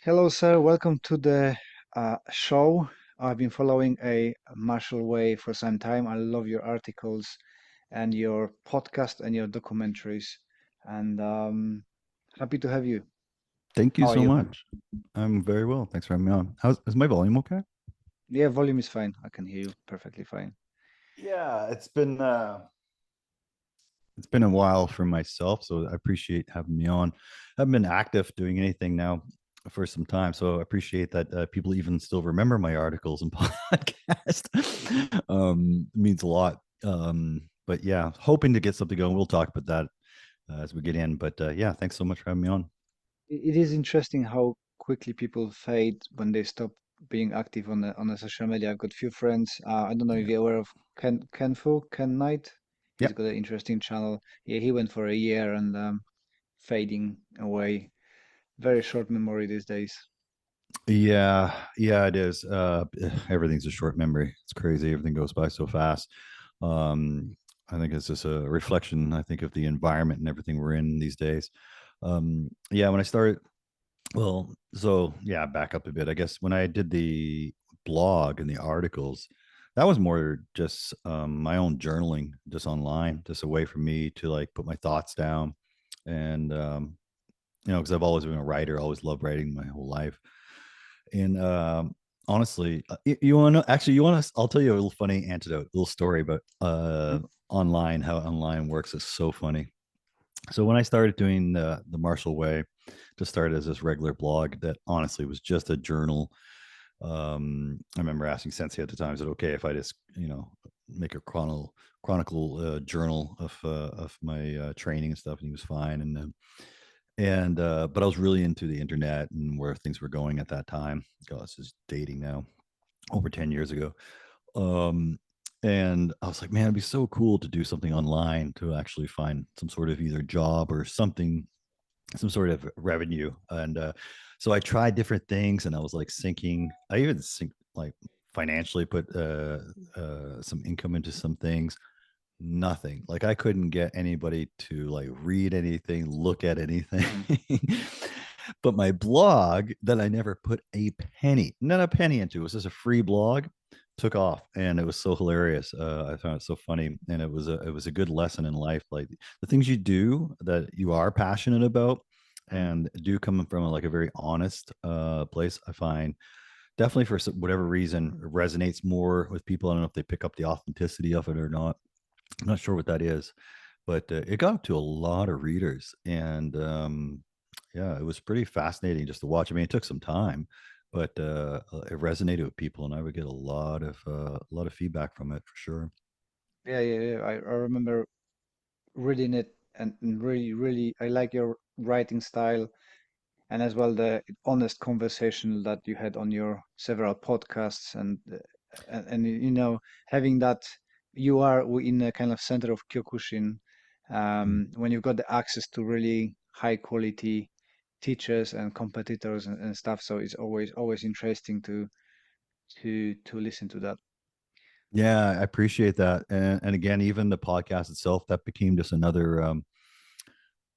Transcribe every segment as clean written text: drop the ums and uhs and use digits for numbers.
Hello, sir. Welcome to the show. I've been following a Marshall Way for some time. I love your articles and your podcast and your documentaries. And happy to have you. Thank you How are so you? much. I'm very well. Thanks for having me on. Is my volume okay? Yeah, volume is fine. I can hear you perfectly fine. Yeah, it's been a while for myself, so I appreciate having me on. I haven't been active doing anything now for some time, so I appreciate that people even still remember my articles and podcast. It means a lot. But yeah, hoping to get something going. We'll talk about that as we get in. But yeah, thanks so much for having me on. It is interesting how quickly people fade when they stop being active on the social media. I've got few friends. I don't know if Yeah. you're aware of Ken Knight. He's Yep. got an interesting channel. Yeah, he went for a year and fading away. Very short memory these days. Yeah, yeah, it is. Everything's a short memory. It's crazy. Everything goes by so fast. Um, I think it's just a reflection, I think, of the environment and everything we're in these days. Yeah, when I started, well, so yeah, back up a bit. I guess when I did the blog and the articles, that was more just my own journaling, just online, just a way for me to like put my thoughts down. And because I've always been a writer, always loved writing my whole life. And honestly, you want to actually, you want to, I'll tell you a little funny anecdote, little story about Mhm. online, how online works is so funny. So when I started doing the Marshall Way, just started as this regular blog that honestly was just a journal. I remember asking Sensei at the time, is it okay if I just, make a chronicle journal of my training and stuff? And he was fine. And but I was really into the internet and where things were going at that time. God, this is dating now, over 10 years ago. Um, and I was like, man, it'd be so cool to do something online to actually find some sort of either job or something, some sort of revenue. And so I tried different things, and I was like sinking. I even sink like financially put some income into some things. Nothing. Like I couldn't get anybody to like read anything, look at anything. Mm. But my blog that I never put a penny, not a penny into, it was just a free blog, took off, and it was so hilarious. I found it so funny, and it was a good lesson in life. Like the things you do that you are passionate about, Mm. and do come from like a very honest place. I find definitely for whatever reason it resonates more with people. I don't know if they pick up the authenticity of it or not. I'm not sure what that is, but it got up to a lot of readers, and yeah, it was pretty fascinating just to watch. I mean, it took some time, but it resonated with people, and I would get a lot of feedback from it for sure. Yeah, yeah, yeah. I remember reading it and really, really, I like your writing style and as well the honest conversation that you had on your several podcasts and having that you are in a kind of center of Kyokushin when you've got the access to really high quality teachers and competitors and stuff, so it's always interesting to listen to that. Yeah, I appreciate that, and again, even the podcast itself that became just another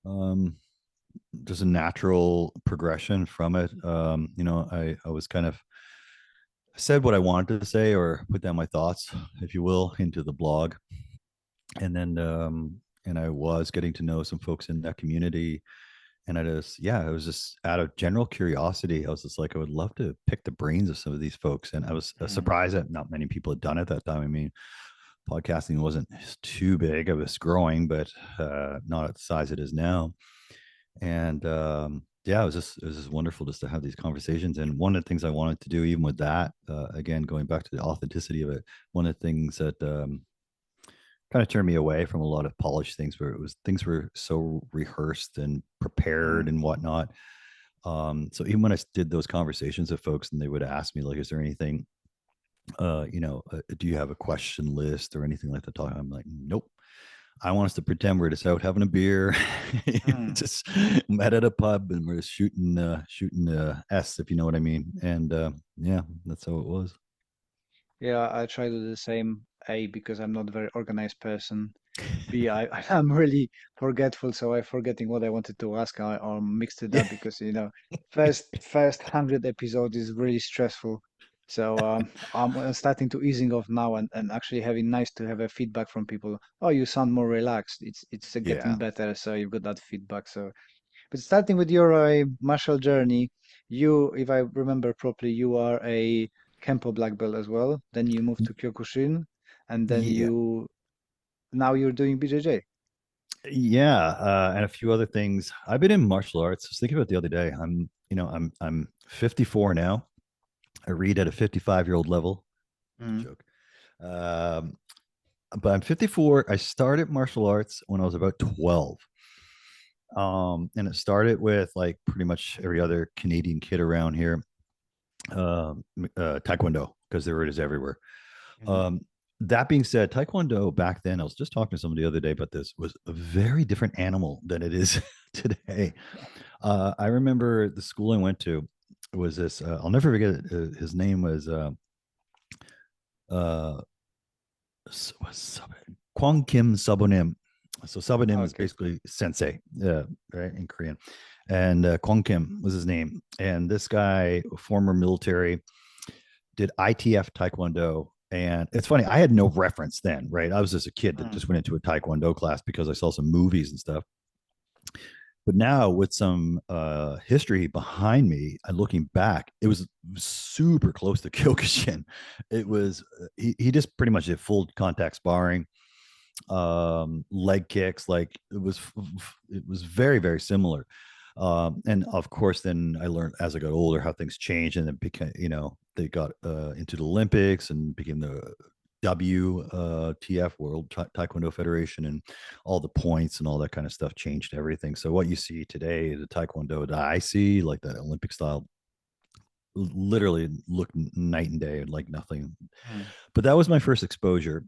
um, just a natural progression from it. I was kind of said what I wanted to say or put down my thoughts, if you will, into the blog, and I was getting to know some folks in that community. And I was just out of general curiosity. I was just like, I would love to pick the brains of some of these folks. And I was Mm. surprised that not many people had done it at that time. I mean, podcasting wasn't too big. It was growing, but not at the size it is now. And yeah, it was just wonderful just to have these conversations. And one of the things I wanted to do, even with that, again, going back to the authenticity of it, one of the things that kind of turned me away from a lot of polished things where it was things were so rehearsed and prepared Mm. and whatnot. So even when I did those conversations with folks and they would ask me like, is there anything, do you have a question list or anything like that? I'm like, nope. I want us to pretend we're just out having a beer, Mm. just met at a pub and we're just shooting S, if you know what I mean. And yeah, that's how it was. Yeah, I try to do the same, A, because I'm not a very organized person. I'm really forgetful, so I'm forgetting what I wanted to ask. I mixed it Yeah, up because first 100 episode is really stressful. So I'm starting to easing off now and actually having nice to have a feedback from people. Oh, you sound more relaxed. It's getting yeah, better. So you've got that feedback. So, but starting with your martial journey, you, if I remember properly, you are a Kempo black belt as well. Then you moved to Kyokushin, and then yeah, now you're doing BJJ. yeah, and a few other things. I've been in martial arts. I was thinking about the other day. I'm 54 now. I read at a 55-year-old level. Mm. Joke. Um, but I'm 54. I started martial arts when I was about 12. And it started with like pretty much every other Canadian kid around here, Taekwondo, because there it is everywhere. Mhm. Um, that being said, Taekwondo back then, I was just talking to somebody the other day about this, was a very different animal than it is today. I remember the school I went to was this, I'll never forget it. His name was uh, Kwang Kim Sabonim. So Sabonim is Okay. basically sensei, right, in Korean. And Kwang Kim was his name. And this guy, former military, did ITF Taekwondo. And it's funny, I had no reference then, right? I was just a kid that Mm. just went into a Taekwondo class because I saw some movies and stuff. But now, with some history behind me, and looking back, it was super close to Kyokushin. It was he just pretty much did full contact sparring, leg kicks. Like it was very very similar. And of course, then I learned as I got older how things changed, and it became, they got into the Olympics and became the WTF World Taekwondo Federation, and all the points and all that kind of stuff changed everything. So what you see today, the Taekwondo that I see, like that Olympic style, literally look night and day, like nothing. Mm. But that was my first exposure.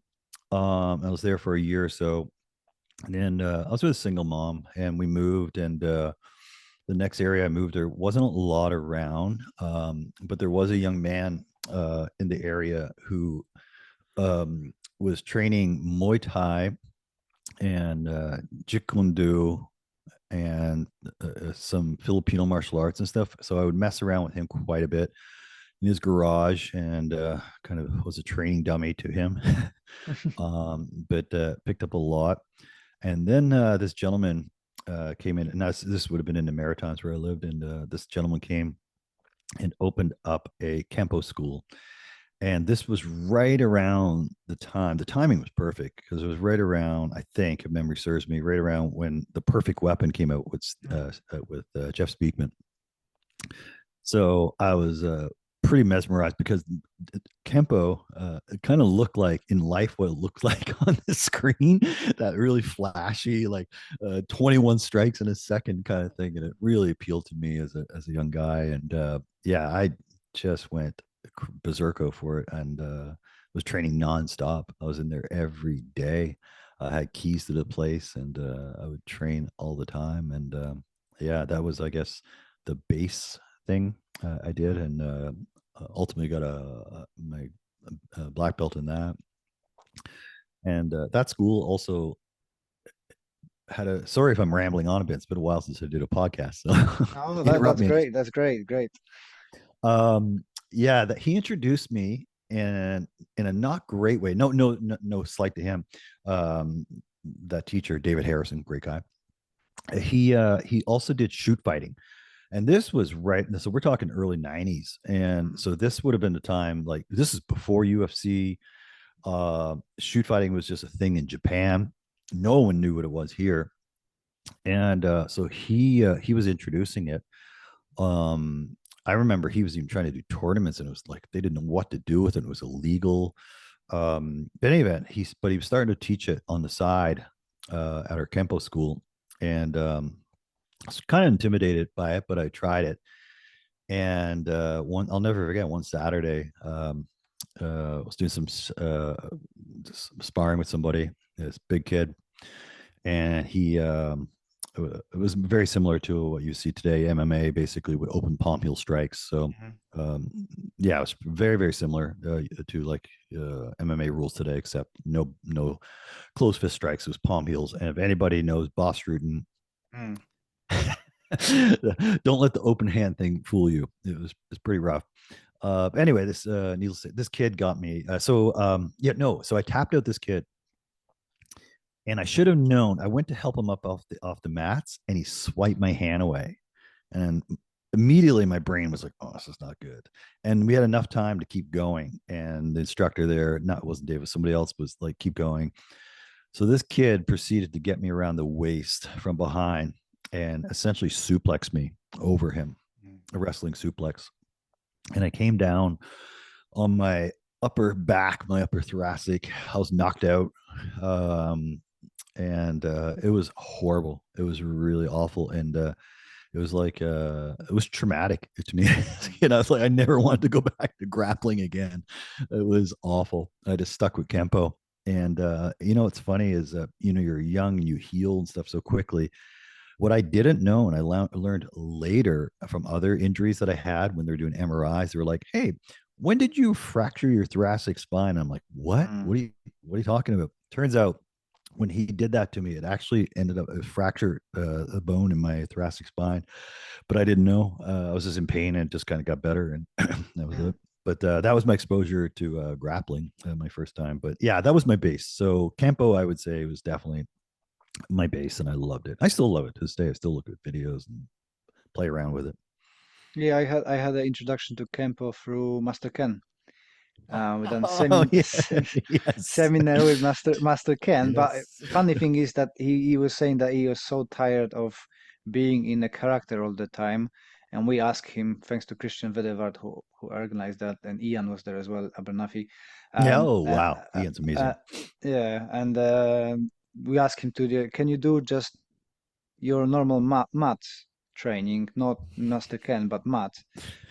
I was there for a year or so, and then I was with a single mom, and we moved, and the next area I moved, there wasn't a lot around, but there was a young man in the area who was training Muay Thai and Jeet Kune Do and some Filipino martial arts and stuff. So I would mess around with him quite a bit in his garage, and kind of was a training dummy to him. But picked up a lot. And then this gentleman came in, and this would have been in the Maritimes where I lived. And this gentleman came and opened up a Kempo school. And this was right around the timing was perfect because it was right around, I think, if memory serves me, right around when The Perfect Weapon came out with Jeff Speakman. So I was pretty mesmerized because Kempo kind of looked like in life what it looked like on the screen, that really flashy, like 21 strikes in a second kind of thing. And it really appealed to me as a young guy. And yeah, I just went berserko for it, and was training nonstop. I was in there every day. I had keys to the place, and I would train all the time. And yeah, that was, I guess, the base thing I did, Mm. and ultimately got my black belt in that. And that school also had a. Sorry if I'm rambling on a bit. It's been a while since I did a podcast, so Oh, interrupt that's me. great. That's great. Great. Yeah, that he introduced me in a not great way. No, no, no, no slight to him. Um, that teacher, David Harrison, great guy. He also did shoot fighting, and this was right. So we're talking early '90s, and Mm. so this would have been the time. Like this is before UFC. Shoot fighting was just a thing in Japan. No one knew what it was here, and so he was introducing it. um I remember he was even trying to do tournaments, and it was like they didn't know what to do with it. It was illegal. But any event, he was starting to teach it on the side at our Kempo school. And I was kind of intimidated by it, but I tried it. And one I'll never forget, one Saturday, I was doing some sparring with somebody, this big kid, and it was very similar to what you see today, MMA, basically with open palm heel strikes. So um, yeah, it's very very similar to like MMA rules today, except no close fist strikes. It was palm heels, and if anybody knows Boss Rutan, Mm, don't let the open hand thing fool you. It's pretty rough. Anyway, this needless to say, this kid got me. Yeah, no. So I tapped out this kid, and I should have known. I went to help him up off the mats, and he swiped my hand away. And immediately my brain was like, "Oh, this is not good." And we had enough time to keep going. And the instructor there, not it wasn't David, somebody else was like, "Keep going." So this kid proceeded to get me around the waist from behind and essentially suplex me over him, mm, a wrestling suplex. And I came down on my upper back, my upper thoracic. I was knocked out. Um, and it was horrible. It was really awful. And it was like it was traumatic to me. It's like I never wanted to go back to grappling again. It was awful. I just stuck with Kempo. And what's funny is you're young and you heal and stuff so quickly. What I didn't know, and learned later from other injuries that I had when they're doing MRIs, they were like, "Hey, when did you fracture your thoracic spine?" I'm like, "What? mm, What are you talking about?" Turns out, when he did that to me, it actually ended up a fracture a bone in my thoracic spine, but I didn't know. I was just in pain and it just kind of got better, and that was mm. it. But that was my exposure to grappling, my first time. But yeah, that was my base. So Kempo, I would say, was definitely my base, and I loved it. I still love it to this day. I still look at videos and play around with it. Yeah, I had an introduction to Kempo through Master Ken. We done Oh yeah, yes, seminar with Master Ken. But yes, funny thing is that he was saying that he was so tired of being in a character all the time. And we asked him, thanks to Christian Vedevard who organized that, and Ian was there as well, Abernathy. yeah. Um, Oh uh, wow, uh, Ian's uh, amazing. yeah, and we asked him can you do just your normal mat training, not Master Ken, but mat.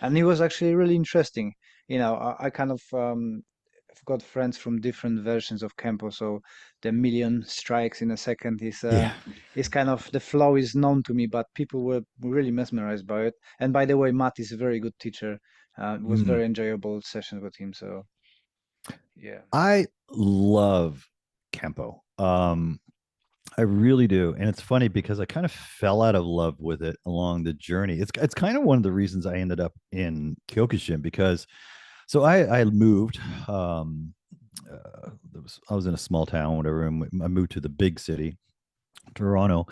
And it was actually really interesting. I kind of I've got friends from different versions of Kempo, so the million strikes in a second Yeah. is kind of the flow is known to me, but people were really mesmerized by it. And by the way, Matt is a very good teacher. It was Mm. very enjoyable session with him. So yeah. I love Kempo. I really do, and it's funny because I kind of fell out of love with it along the journey. It's kind of one of the reasons I ended up in Kyokushin because so I moved. I was in a small town, whatever, and I moved to the big city, Toronto,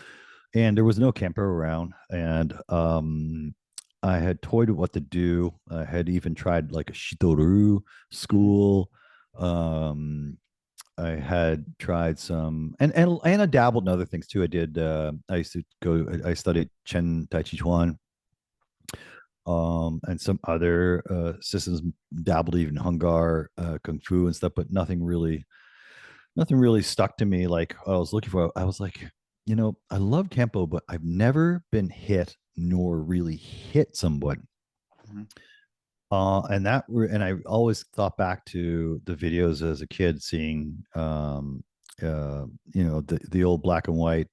and there was no camper around, and I had toyed with what to do. I had even tried like a shitoru Mhm. school. Um, I had tried some, and I dabbled in other things too. I did. I used to go. I studied Chen Tai Chi Chuan, and some other systems. Dabbled even Hungar, Kung Fu and stuff, but nothing really stuck to me like I was looking for. I was like, I love Kempo, but I've never been hit nor really hit someone. Mhm. And I always thought back to the videos as a kid, seeing the old black and white.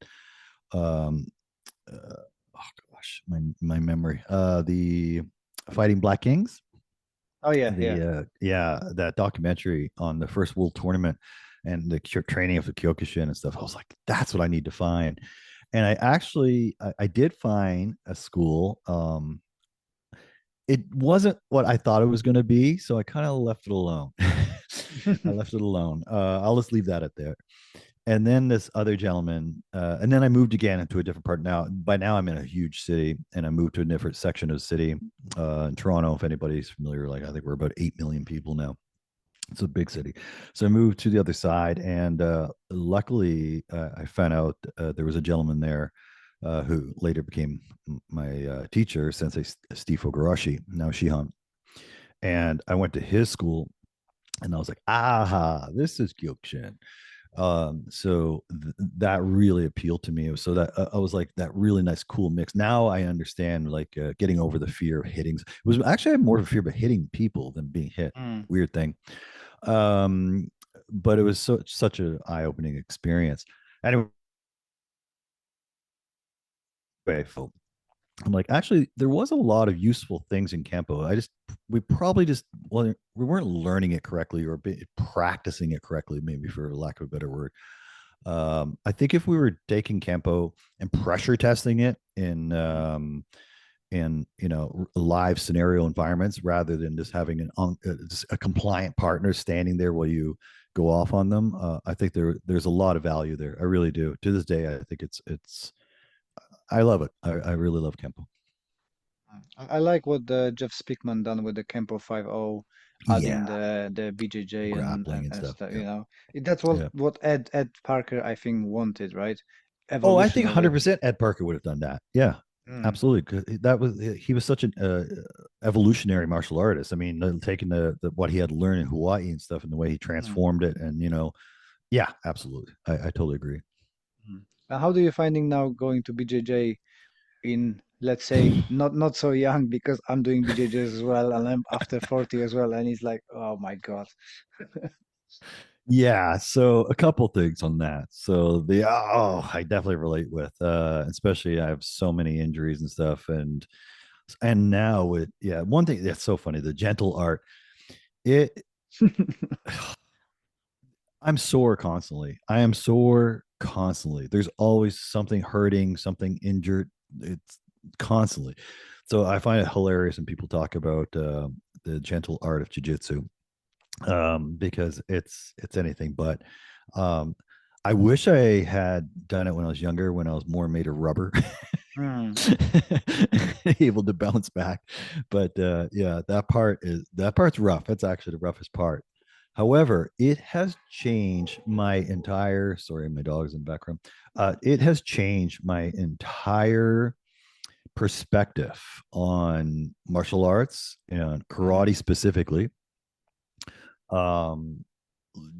Um, oh gosh, my memory. The Fighting Black Kings, Oh yeah, yeah. the yeah, that documentary on the first world tournament and the training of the Kyokushin and stuff. I was like, that's what I need to find. And I did find a school. It wasn't what I thought it was going to be, so I kind of left it alone. I left it alone. I'll just leave that at there. And then this other gentleman, and then I moved again into a different part. Now, by now, I'm in a huge city, and I moved to a different section of the city in Toronto. If anybody's familiar, like I think we're about 8 million people now. It's a big city. So I moved to the other side, and luckily, I found out there was a gentleman there who later became my teacher, Sensei Steve Ogarashi, now Shihan. And I went to his school, and I was like, aha, this is Gyokushin. So that really appealed to me. So that I was like, that really nice, cool mix. Now I understand, like getting over the fear of hitting. It was actually I had more of a fear of hitting people than being hit. Mm. Weird thing. Um, but it was such an eye-opening experience. Anyway, I'm like, actually, there was a lot of useful things in Kempo. We probably just, well, we weren't learning it correctly or practicing it correctly, maybe for lack of a better word. I think if we were taking Kempo and pressure testing it in live scenario environments rather than just having just a compliant partner standing there while you go off on them, I think there's a lot of value there. I really do. To this day, I think it's I love it. I really love Kempo. I like what Jeff Speakman done with the Kempo 5.0, adding Yeah, the BJJ grappling and and stuff. stuff, Yeah, That's what yeah. Ed Parker I think wanted, right? Oh, I Evolution think of it. 100% Ed Parker would have done that. Yeah, Mm, absolutely. 'Cause that was he was such an evolutionary martial artist. I mean, taking what he had learned in Hawaii and stuff, and the way he mm, transformed it, and yeah, absolutely. I totally agree. mm. And how do you finding now going to BJJ in, let's say, not so young, because I'm doing BJJs as well and I'm after 40 as well, and it's like, oh my God. Yeah, so a couple things on that. So I definitely relate with especially I have so many injuries and stuff and now with yeah, one thing that's so funny, the gentle art. It I'm sore constantly. I am sore constantly. There's always something hurting, something injured. It's constantly. So I find it hilarious when people talk about the gentle art of jujitsu because it's anything but. Um, I wish I had done it when I was younger, when I was more made of rubber, Mm, able to bounce back. But yeah, that part's rough. That's actually the roughest part. However, it has changed my entire. Sorry, my dog's in the background. It has changed my entire perspective on martial arts and mm, karate specifically. Um,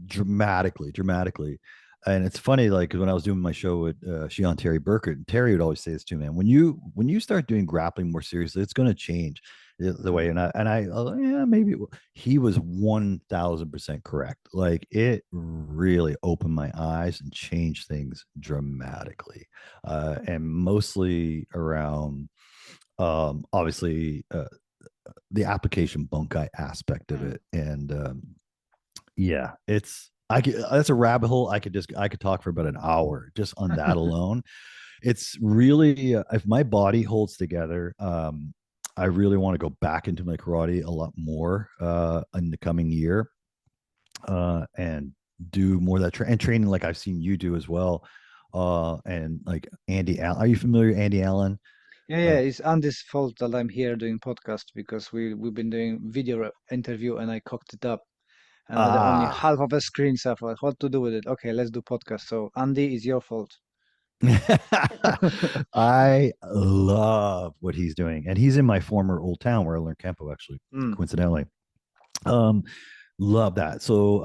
dramatically. And it's funny, like when I was doing my show with Shion Terry Burkett, and Terry would always say this too, man. When you start doing grappling more seriously, it's going to change the way. mm, Yeah, maybe he was 1,000% correct. Like it really opened my eyes and changed things dramatically, and mostly around obviously the application bunkai aspect of mm. it and yeah, that's a rabbit hole. I could talk for about an hour just on that alone. It's really if my body holds together, I really want to go back into my karate a lot more in the coming year and do more of that and training like I've seen you do as well. And like Andy Allen, are you familiar with Andy Allen? Yeah, Uh, it's Andy's fault that I'm here doing podcast, because we've been doing interview and I cocked it up and I had only ah, half of a screen, so I thought, what to do with it? Okay, let's do podcast. So Andy, is your fault. I love what he's doing, and he's in my former old town where I learned Kempo, actually, Mm, coincidentally. Um, love that. So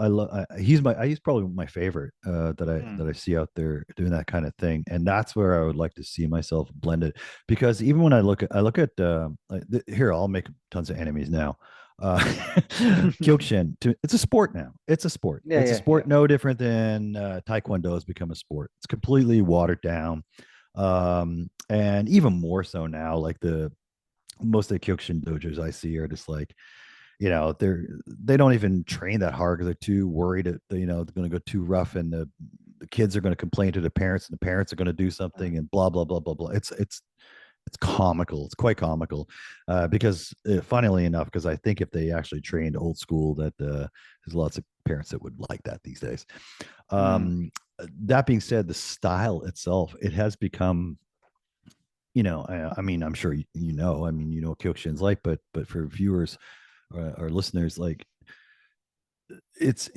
he's probably my favorite mm, that I see out there doing that kind of thing, and that's where I would like to see myself blended. Because even when I look at here, I'll make tons of enemies now. Uh, Kyokushin, it's a sport now. It's a sport. yeah, It's a yeah, yeah. sport no different than Taekwondo has become a sport. It's completely watered down, and even more so now. Like the most of the Kyokushin dojos I see are just like they don't even train that hard because they're too worried that they're going to go too rough and the kids are going to complain to the parents and the parents are going to do something and blah blah blah blah blah. It's comical. It's quite comical because funnily enough, because I think if they actually trained old school, that there's lots of parents that would like that these days. Mm, Um, that being said, the style itself, it has become I mean, I'm sure I mean, what Kyokushin's like, but for viewers or listeners, like it's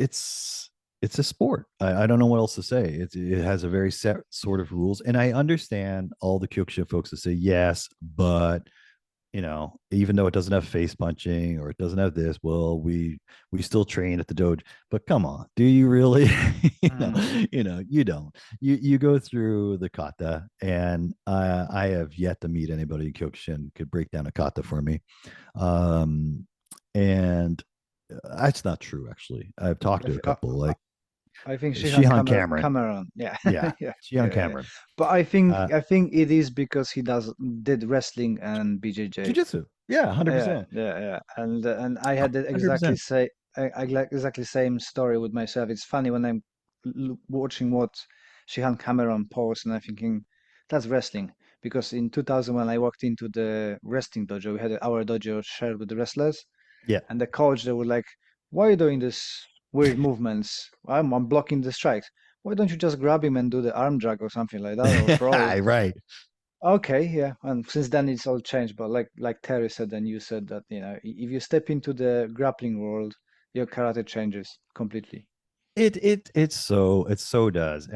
it's a sport. I don't know what else to say. It has a very set sort of rules, and I understand all the Kyokushin folks that say yes, but even though it doesn't have face punching or it doesn't have this, well, we still train at the dojo. But come on, do you really? mm, You don't. You go through the kata, and I have yet to meet anybody in Kyokushin could break down a kata for me. Um, and that's not true. Actually, I've talked to a I, couple. Like, I think Shihan Shihan Cameron. Cameron. Yeah, Yeah, yeah, Shihan yeah, yeah. Cameron. But Uh, I think it is because he did wrestling and BJJ. Jiu-jitsu. Yeah, Yeah, 100%. yeah, yeah. And I had the exactly 100%. say I like exactly same story with myself. It's funny when I'm watching what Shihan Cameron posts and I'm thinking that's wrestling because in 2000 when I walked into the wrestling dojo, we had our dojo shared with the wrestlers, Yeah. and the coach they were like, "Why are you doing this weird movements? I'm blocking the strikes. Why don't you just grab him and do the arm drag or something like that or throw?" Right. Okay, yeah, and since then it's all changed. But like Terry said, and you said that if you step into the grappling world, your karate changes completely. It so does.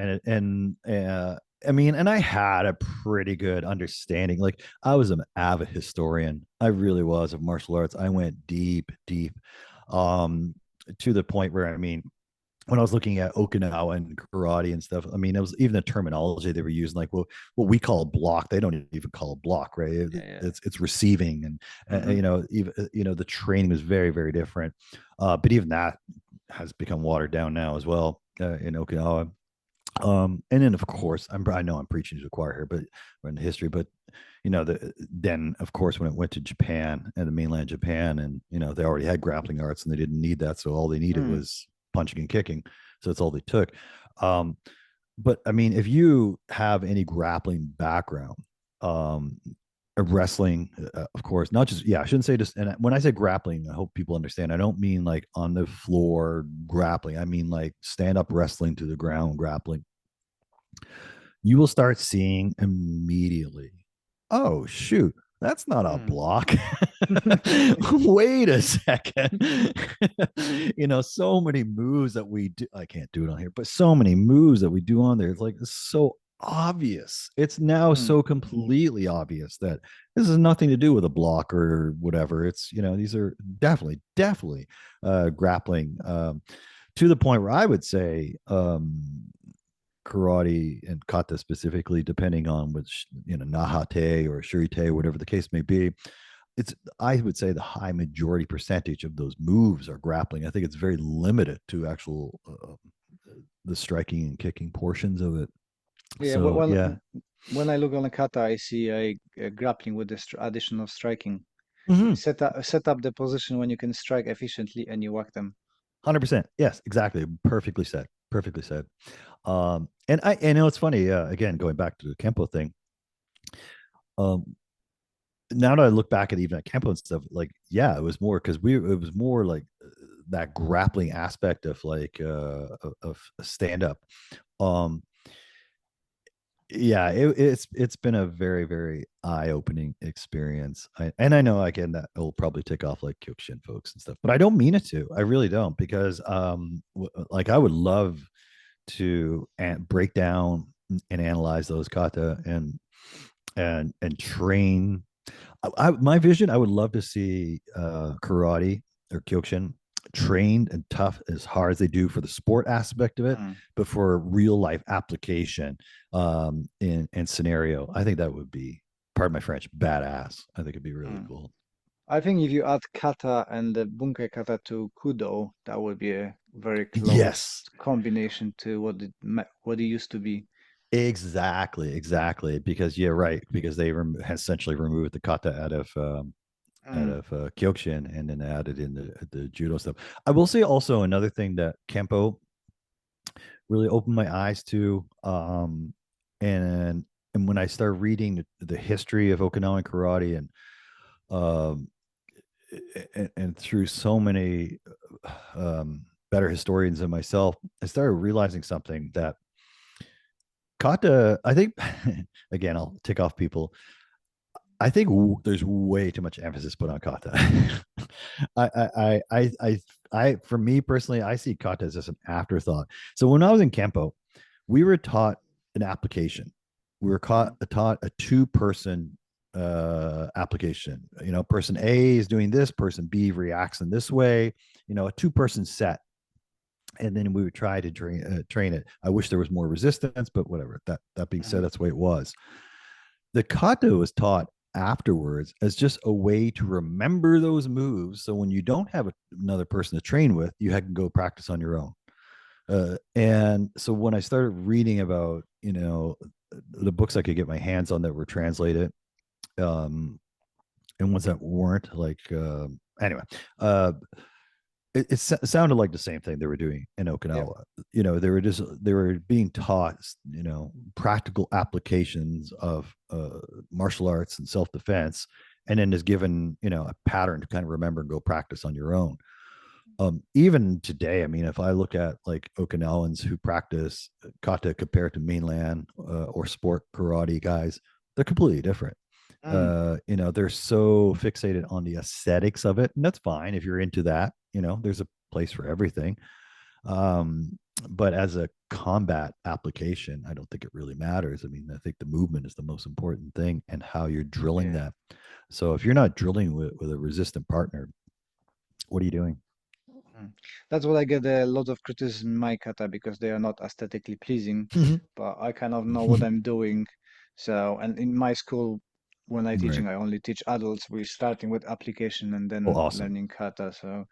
I mean, and I had a pretty good understanding. Like I was an avid historian. I really was of martial arts. I went deep, deep, um, to the point where I mean, when I was looking at Okinawa and karate and stuff, I mean, it was even the terminology they were using, like what we call block, they don't even call it block, right? Yeah, yeah. It's receiving, and Mm-hmm. even the training was very very different. But even that has become watered down now as well in Okinawa. And then of course, I know I'm preaching to the choir here, but we're in history, but then of course when it went to Japan and the mainland Japan, and they already had grappling arts and they didn't need that, so all they needed Mm, was punching and kicking. So that's all they took. Um, but I mean, if you have any grappling background, um, wrestling, of course, not just, yeah, I shouldn't say just, and when I say grappling, I hope people understand. I don't mean like on the floor grappling. I mean like stand up wrestling to the ground grappling. You will start seeing immediately, oh shoot, that's not a mm. block. Wait a second. So many moves that we do, I can't do it on here, but so many moves that we do on there, it's like it's so obvious. It's now Mm. so completely obvious that this has nothing to do with a block or whatever. It's, these are definitely grappling, to the point where I would say, karate and kata specifically, depending on which, nahate or shurite, whatever the case may be, it's, I would say, the high majority percentage of those moves are grappling. I think it's very limited to actual the striking and kicking portions of it. Yeah, So yeah. when I look on a kata, I see a grappling with the addition of striking. Mm-hmm. Set up the position when you can strike efficiently and you whack them. 100%. Yes, exactly. Perfectly said. Perfectly said. And I know it's funny, again, going back to the Kempo thing. um Now that I look back at even at Kempo and stuff, like, yeah, it was more because it was more like that grappling aspect of like of stand up. Um, yeah, it's been a very very eye opening experience. And I know again that it will probably tick off like Kyokushin folks and stuff, but I don't mean it to. I really don't, because like I would love to break down and analyze those kata and train. My vision, I would love to see karate or Kyokushin trained and tough as hard as they do for the sport aspect of it, Mm. but for real life application, in scenario. I think that would be, pardon my French, badass. I think it'd be really Mm. cool. I think if you add kata and the bunkai kata to kudo, that would be a very close Yes, combination to what it used to be. exactly. Because yeah, right. Because they essentially removed the kata out Mm. of Kyokushin and then added in the judo stuff. I will say also another thing that Kempo really opened my eyes to, and and when I started reading the history of Okinawan karate, um, and through so many better historians than myself, I started realizing something that kata, I think, again, I'll tick off people. I think there's way too much emphasis put on kata. I, I, for me personally, I see kata as just an afterthought. So when I was in Kempo, we were taught an application. We were Mm. taught a two-person application. Person A is doing this, person B reacts in this way. A two-person set, and then we would try to train it. I wish there was more resistance, but whatever. That being said, Mhm. that's the way it was. The kata was taught afterwards as just a way to remember those moves. So when you don't have another person to train with, you can go practice on your own. And so when I started reading about, the books I could get my hands on that were translated, um, and ones that weren't, like, anyway, uh, it sounded like the same thing they were doing in Yeah. Okinawa. They were being taught, practical applications of martial arts and self defense, and then is given, a pattern to kind of remember and go practice on your own. Even today, I mean, if I look at like Okinawans who practice kata compared to mainland or sport karate guys, they're completely different. Mm, They're so fixated on the aesthetics of it, and that's fine if you're into that. There's a place for everything. Um, but as a combat application, I don't think it really matters. I mean, I think the movement is the most important thing and how you're drilling yeah. that. So if you're not drilling with a resistant partner, what are you doing? Mm. That's what I get a lot of criticism in my kata because they are not aesthetically pleasing, but I kind of know what I'm doing. So, and in my school, when I Right. teaching, I only teach adults. We're starting with application and Oh, then awesome. learning kata. So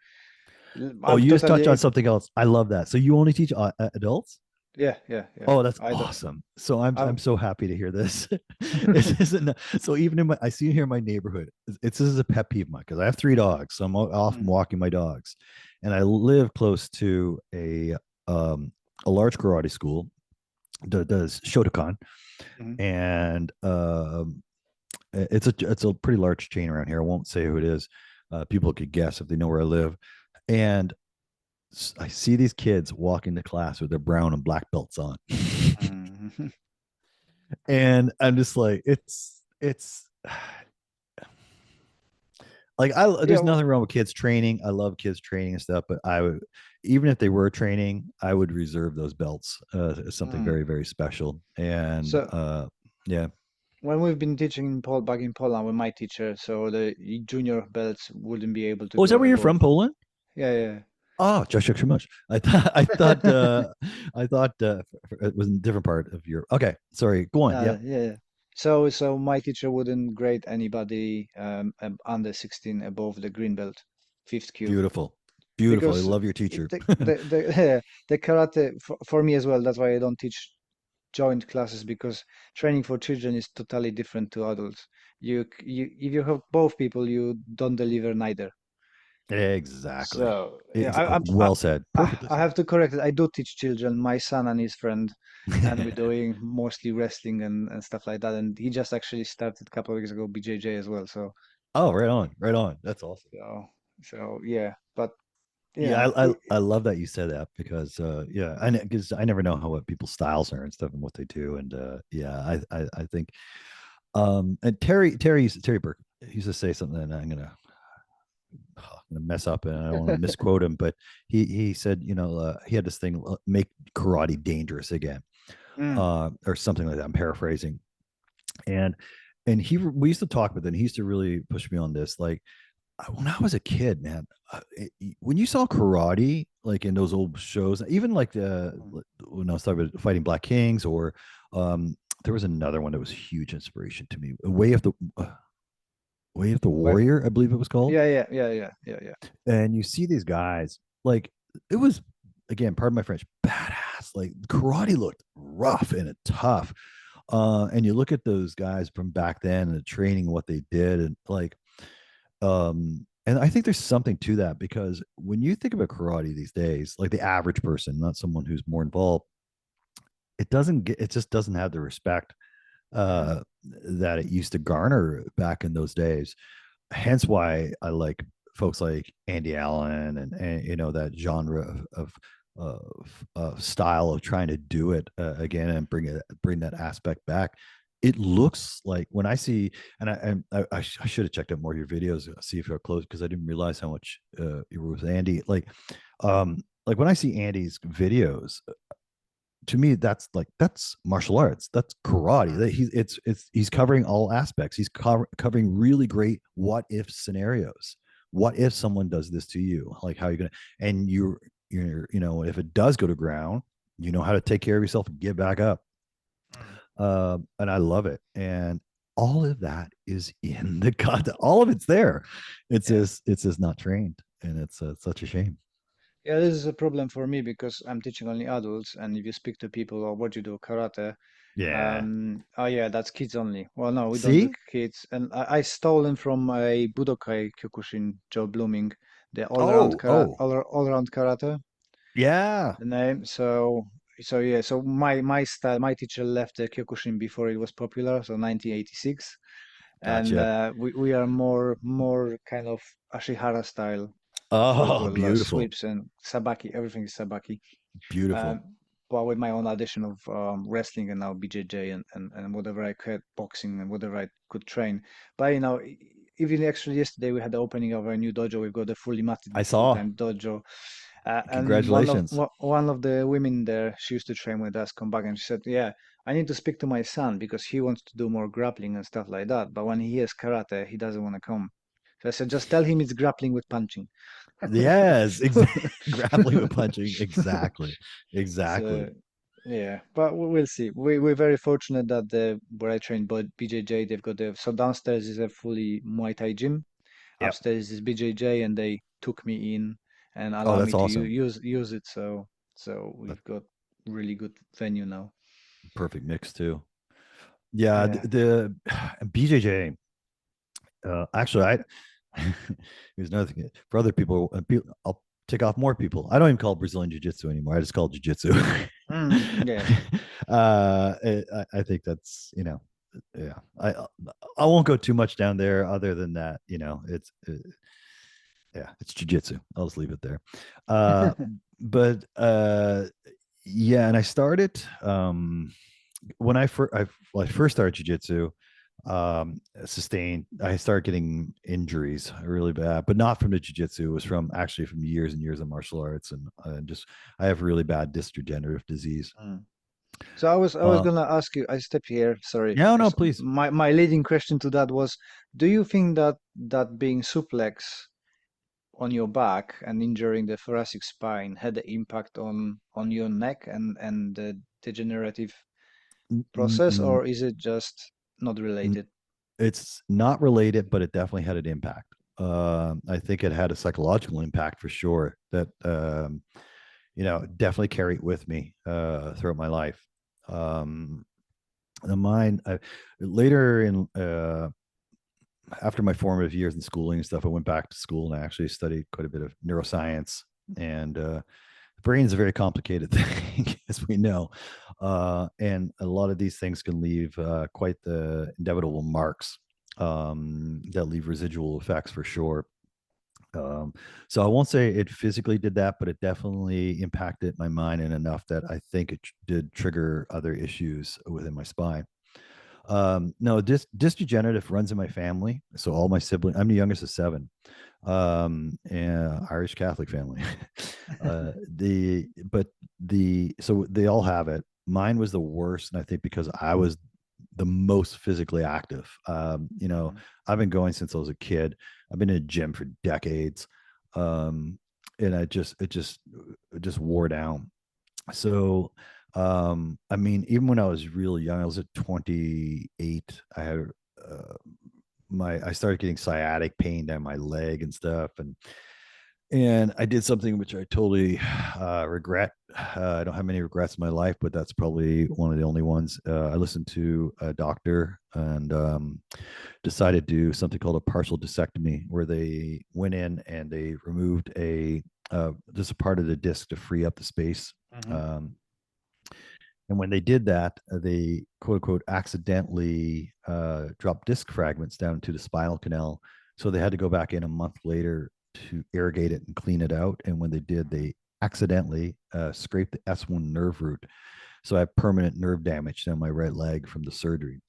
Oh, I'm you just touched totally, on something else. I love that. So you only teach adults? yeah, yeah, yeah. Oh, that's I don't, awesome. So I'm I've, so happy to hear this. This isn't so even in I see here in my neighborhood. This is a pet peeve of mine because I have three dogs, so I'm often mm, walking my dogs, and I live close to um a large karate school that does Shotokan, mm, and it's a pretty large chain around here. I won't say who it is. People could guess if they know where I live, and I see these kids walking to class with their brown and black belts on. mm. And I'm just like, it's like Yeah, there's nothing wrong with kids training. I love kids training and stuff, but I would, even if they were training, I would reserve those belts as something mm. very, very special. And So yeah. when we've been teaching in back in Poland with my teacher, so the junior belts wouldn't be able to Oh, is that go where you're above. from, Poland? Yeah, yeah. Oh, just so much. I thought it was a different part of Europe. Okay, sorry. Go on. No, Yeah, yeah, yeah. So my teacher wouldn't grade anybody under 16 above the green belt, fifth Q, beautiful, beautiful. I because love your teacher. the karate for me as well. That's why I don't teach joint classes because training for children is totally different to adults. You if you have both people, you don't deliver neither. Exactly. So yeah, I'm Well said. Perfectly I said. have to correct it. I do teach children, my son and his friend, and we're doing mostly wrestling and stuff like that. And he just actually started a couple of weeks ago BJJ as well. Oh, right on, right on. That's awesome. So so yeah, but Yeah, yeah, I love that you said that because yeah, I because I never know how what people's styles are and stuff and what they do, and yeah, I think and Terry Burke he used to say something, and I'm gonna mess up and I don't want to misquote him, but he said, he had this thing, make karate dangerous again, mm, or something like that. I'm paraphrasing, and we used to talk, but then he used to really push me on this, like when I was a kid, man, when you saw karate, like in those old shows, even like mm. when I started fighting Black Kings, or there was another one that was huge inspiration to me, Way of the Well, Warrior, I believe it was called. yeah. And you see these guys, like it was, again, pardon my French, badass. Like karate looked rough and tough. And you look at those guys from back then and the training, what they did, and like and I think there's something to that because when you think about karate these days, like the average person, not someone who's more involved, it just doesn't have the respect Mm, that it used to garner back in those days. Hence why I like folks like Andy Allen, and that genre of style of trying to do it again and bring that aspect back. It looks like when I see, and I should have checked out more of your videos, see if you're close, because I didn't realize how much you were with Andy. Like when I see Andy's videos, to me that's martial arts, that's karate, mm, that he's covering all aspects. He's covering really great what if scenarios. What if someone does this to you, like how you're gonna, and if it does go to ground, you know how to take care of yourself and get back up. mm. And I love it, and all of that is in the content, all of it's there. It's Yeah. just not trained, and it's such a shame. Yeah, this is a problem for me because I'm teaching only adults, and if you speak to people, or what you do karate, Yeah. oh yeah, that's kids only. Well, no, we don't do See? kids, and I stole them from a Budokai Kyokushin, Joe Blooming, the Oh, oh, all around karate, yeah. the name. So yeah, so my style, my teacher left the Kyokushin before it was popular, so 1986, and Gotcha. we are more kind of Ashihara style with Oh, beautiful. sweeps and sabaki. Everything is sabaki. Beautiful. Um, but with my own addition of wrestling and now BJJ and whatever I could, boxing and whatever I could train. But even actually yesterday we had the opening of our new dojo. We've got a fully matted I saw. full-time dojo. And Congratulations. one of the women there, she used to train with us, come back and she said, "Yeah, I need to speak to my son because he wants to do more grappling and stuff like that. But when he hears karate, he doesn't want to come." So I said, "Just tell him it's grappling with punching." Yes, grappling with punching. Exactly. Exactly. So yeah, but we'll see. We're very fortunate that the where I train, but BJJ, they've got the so downstairs is a fully Muay Thai gym. Yep. Upstairs is BJJ, and they took me in and Oh, allow that's me to awesome. use it. So That we've got really good venue now. perfect mix too. Yeah, Yeah. the BJJ. Actually, I here's another thing for other people. I'll tick off more people. I don't even call it Brazilian Jiu Jitsu anymore. I just call it Jiu Jitsu. Yeah. I think that's yeah. I won't go too much down there. Other than that, yeah, it's Jiu Jitsu. I'll just leave it there. Uh, but yeah, and I started when I first started jiu-jitsu, sustained I started getting injuries really bad, but not from the jiu-jitsu. It was from actually from years and years of martial arts, and just I have really bad disc degenerative disease. Mm. So I was uh gonna ask you. I step here. Sorry, yeah, no, because please. my leading question to that was, do you think that being suplex on your back and injuring the thoracic spine had an impact on your neck and the degenerative process, Mm-mm. or is it just not related? It's not related, but it definitely had an impact. I think it had a psychological impact for sure that definitely carried with me throughout my life. um the mine later in after my formative years in schooling and stuff, I went back to school and I actually studied quite a bit of neuroscience. And the brain is a very complicated thing, as we know. And a lot of these things can leave quite the indelible marks that leave residual effects for sure. Um, so I won't say it physically did that, but it definitely impacted my mind in enough that I think it did trigger other issues within my spine. No, disc degenerative runs in my family. So all my siblings, I'm the youngest of seven, and Irish Catholic family. The but the so they all have it. Mine was the worst, and I think because I was the most physically active. Mhm. I've been going since I was a kid. I've been in a gym for decades, um, and it just wore down. So, I mean, even when I was really young, I was at 28. I had uh, I started getting sciatic pain down my leg and stuff, and I did something which I totally regret. I don't have many regrets in my life, but that's probably one of the only ones. I listened to a doctor and decided to do something called a partial discectomy, where they went in and they removed just a part of the disc to free up the space. Mhm. Um, and when they did that, they quote unquote accidentally dropped disc fragments down to the spinal canal. So they had to go back in a month later to irrigate it and clean it out. And when they did, they accidentally scraped the S1 nerve root. So I have permanent nerve damage down my right leg from the surgery.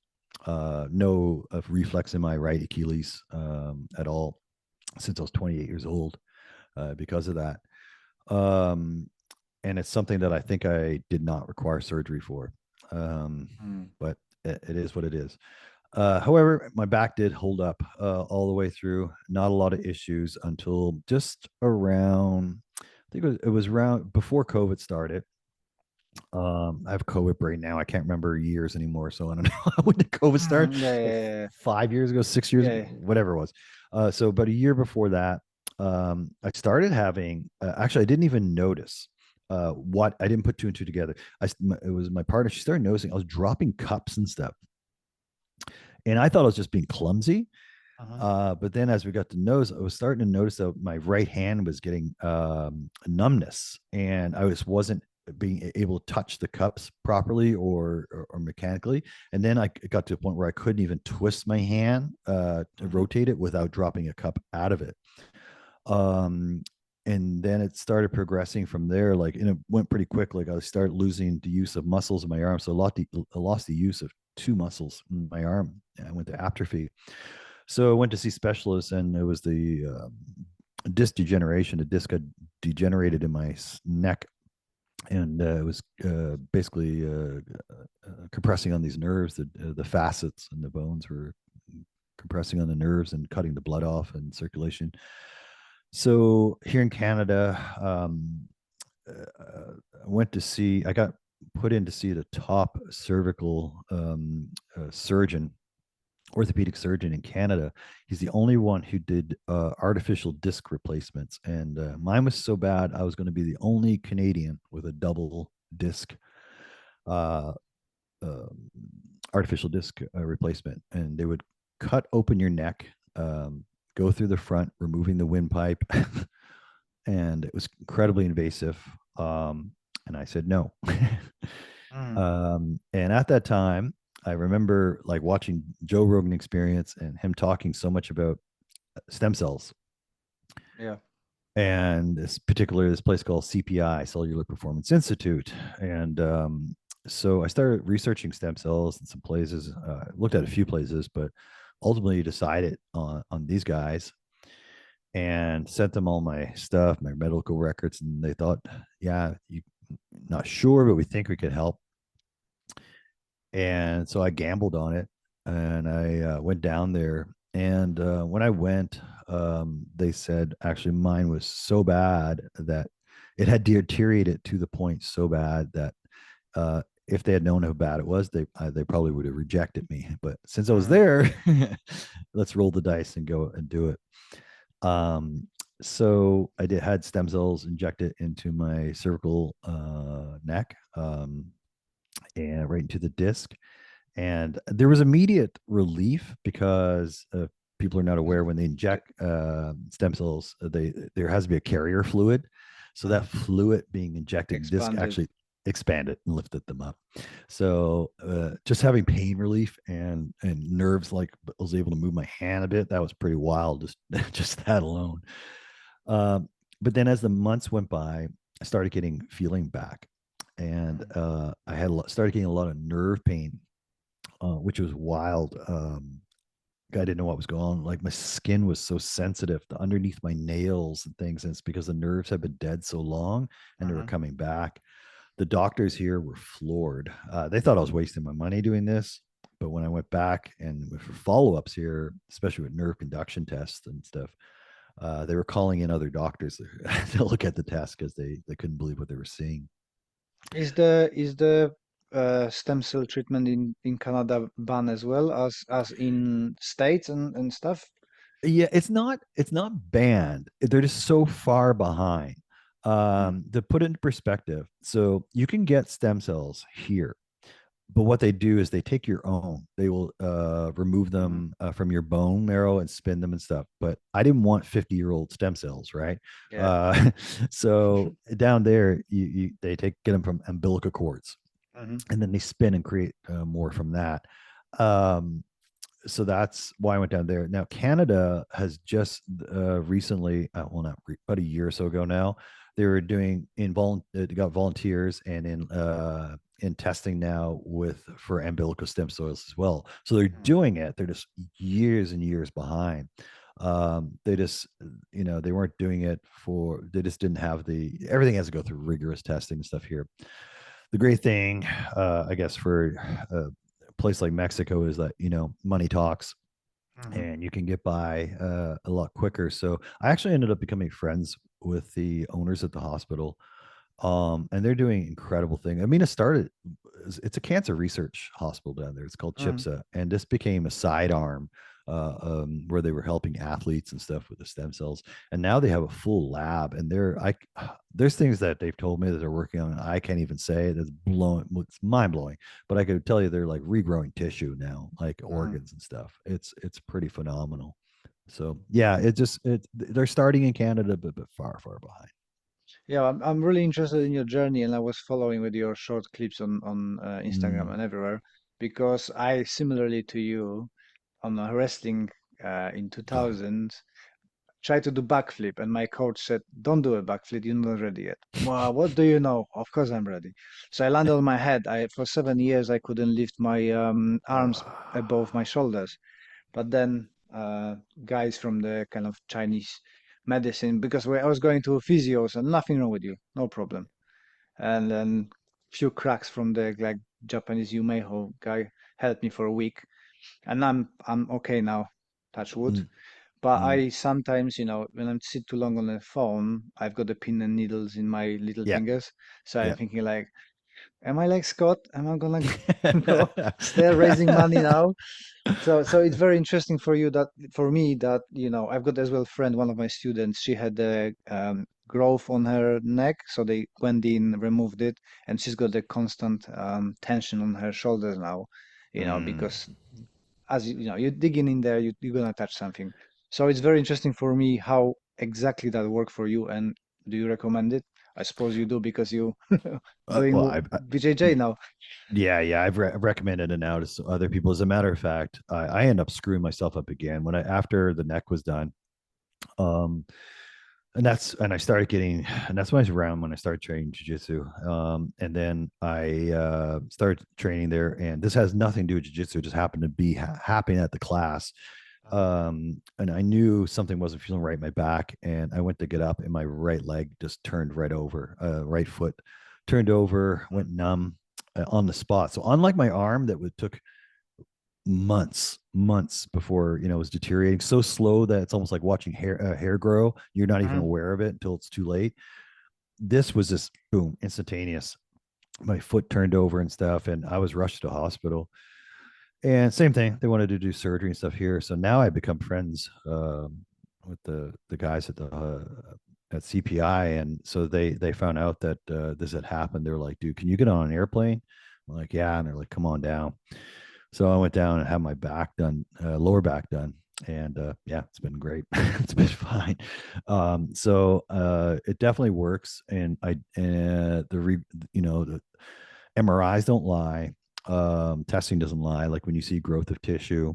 No reflex in my right Achilles at all since I was 28 years old because of that. Um, and it's something that I think I did not require surgery for. Um, Mm. but it is what it is. However, my back did hold up all the way through. Not a lot of issues until just around, I think it was around before COVID started. I have COVID brain now. I can't remember years anymore. So I don't know when did COVID start? Yeah, Like yeah, 5 years ago, 6 years yeah, ago, yeah. whatever it was. So about a year before that, I started having, actually, I didn't even notice what I didn't put two and two together. It was my partner. She started noticing I was dropping cups and stuff. And I thought I was just being clumsy. Uh-huh. But then as we got to nose, I was starting to notice that my right hand was getting numbness, and I wasn't being able to touch the cups properly or mechanically. And then I got to a point where I couldn't even twist my hand to Hmm. rotate it without dropping a cup out of it. Um, and then it started progressing from there. Like, and it went pretty quick. Like I started losing the use of muscles in my arm, so I lost the use of two muscles in my arm. And I went to atrophy. So I went to see specialists, and it was the disc degeneration. The disc had degenerated in my neck, and it was basically compressing on these nerves. The facets and the bones were compressing on the nerves and cutting the blood off and circulation. So here in Canada, I went to see. I got put in to see the top cervical surgeon, orthopedic surgeon in Canada. He's the only one who did artificial disc replacements, and mine was so bad I was going to be the only Canadian with a double disc, uh, uh, artificial disc replacement. And they would cut open your neck, go through the front, removing the windpipe, and it was incredibly invasive. And I said no. Mm. And at that time, I remember like watching Joe Rogan Experience and him talking so much about stem cells, Yeah. and this place called CPI, Cellular Performance Institute. And so I started researching stem cells in some places. Looked at a few places, but ultimately decided on these guys and sent them all my stuff, my medical records, and they thought, yeah, you not sure, but we think we could help. And so I gambled on it, and I went down there. And when I went, they said actually mine was so bad that it had deteriorated to the point so bad that if they had known how bad it was, they probably would have rejected me. But since I was Mm. there, let's roll the dice and go and do it. Um, so I did had stem cells injected into my cervical neck, and right into the disc, and there was immediate relief because people are not aware when they inject stem cells, there has to be a carrier fluid, so that Uh-huh. fluid being injected in disc Expanded. actually expanded and lifted them up. So just having pain relief and nerves, like I was able to move my hand a bit, that was pretty wild. Just just that alone. Um, but then as the months went by, I started getting feeling back, and Mm. I had started getting a lot of nerve pain, which was wild. I didn't know what was going on. Like my skin was so sensitive to underneath my nails and things. And it's because the nerves had been dead so long and they were Uh-huh. coming back. The doctors here were floored. They thought I was wasting my money doing this. But when I went back and for follow ups here, especially with nerve conduction tests and stuff, they were calling in other doctors to look at the test because they couldn't believe what they were seeing. Is the stem cell treatment in Canada banned as well as in States and stuff? Yeah, it's not banned. They're just so far behind. Mm. To put it into perspective, so you can get stem cells here, but what they do is they take your own. They will remove Hmm. them from your bone marrow and spin them and stuff. But I didn't want 50-year-old stem cells, right? Yeah. Uh, so down there, they get them from umbilical cords, Hmm. and then they spin and create more from that. Um, so that's why I went down there. Now, Canada has just recently, well, not about a year or so ago now, they were doing they got volunteers and in testing now with for umbilical stem cells as well. So they're Mm. doing it. They're just years and years behind. They just, they weren't doing it they just didn't have everything has to go through rigorous testing and stuff here. The great thing, I guess, for a place like Mexico is that money talks, Hmm. and you can get by a lot quicker. So I actually ended up becoming friends with the owners at the hospital, and they're doing incredible things. I mean, it's a cancer research hospital down there. It's called Mm. CHIPSA, and this became a sidearm where they were helping athletes and stuff with the stem cells. And now they have a full lab, and there's things that they've told me that they're working on. I can't even say that's blowing. It's mind blowing. But I could tell you they're like regrowing tissue now, like Mhm. organs and stuff. It's pretty phenomenal. So yeah, they're starting in Canada, but far behind. Yeah, I'm really interested in your journey, and I was following with your short clips on Instagram Mm. and everywhere because I, similarly to you, on wrestling in Oh. 2000, tried to do backflip, and my coach said, "Don't do a backflip. You're not ready yet." Well, what do you know? Of course I'm ready. So I landed on my head. I For 7 years I couldn't lift my arms above my shoulders. But then guys from the kind of Chinese medicine, because I was going to physios and nothing wrong with you, no problem. And then few cracks from the like Japanese Yumeho guy helped me for a week, and I'm okay now, touch wood. Mm, But mm. I sometimes, when I sit too long on the phone, I've got the pin and needles in my little Yeah, fingers. So I'm yeah. thinking like, am I like Scott? Am I gonna go start raising money now? So it's very interesting for you that for me that I've got as well friend, one of my students. She had a growth on her neck, so they went in, removed it, and she's got a constant tension on her shoulders now. Mm. Because as you're digging in there, you're gonna touch something. So it's very interesting for me how exactly that worked for you, and do you recommend it? I suppose you do because you Well, doing BJJ now. yeah, yeah, I've recommended it now to other people. As a matter of fact, I end up screwing myself up again when I after the neck was done. Um, and I started getting, and that's when I was around when I started training jujitsu. And then I started training there, and this has nothing to do with jujitsu. It just happened to be happening at the class. Uh-huh. And I knew something wasn't feeling right in my back, and I went to get up, and my right leg just turned right over. Right foot turned over, went numb on the spot. So unlike my arm that would took months before it was deteriorating so slow that it's almost like watching hair grow. You're not even Mhm. aware of it until it's too late. This was just boom, instantaneous. My foot turned over and stuff, and I was rushed to hospital. And same thing, they wanted to do surgery and stuff here. So now I become friends with the guys at CPI, and so they found out that this had happened. They're like, "Dude, can you get on an airplane?" I'm like, "Yeah," and they're like, "Come on down." So I went down and had my back done, lower back done, and yeah, it's been great. It's been fine. So it definitely works, and the MRIs don't lie. Testing doesn't lie. Like when you see growth of tissue,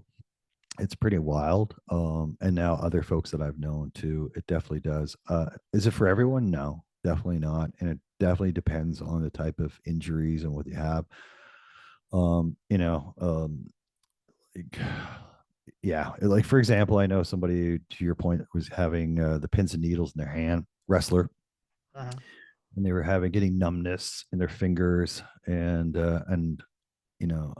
it's pretty wild. And now other folks that I've known too, it definitely does. Is it for everyone? No, definitely not. And it definitely depends on the type of injuries and what you have. Um, you know, um, like, yeah, like for example, I know somebody to your point was having the pins and needles in their hand, wrestler, Mhm. and they were having getting numbness in their fingers, and you know,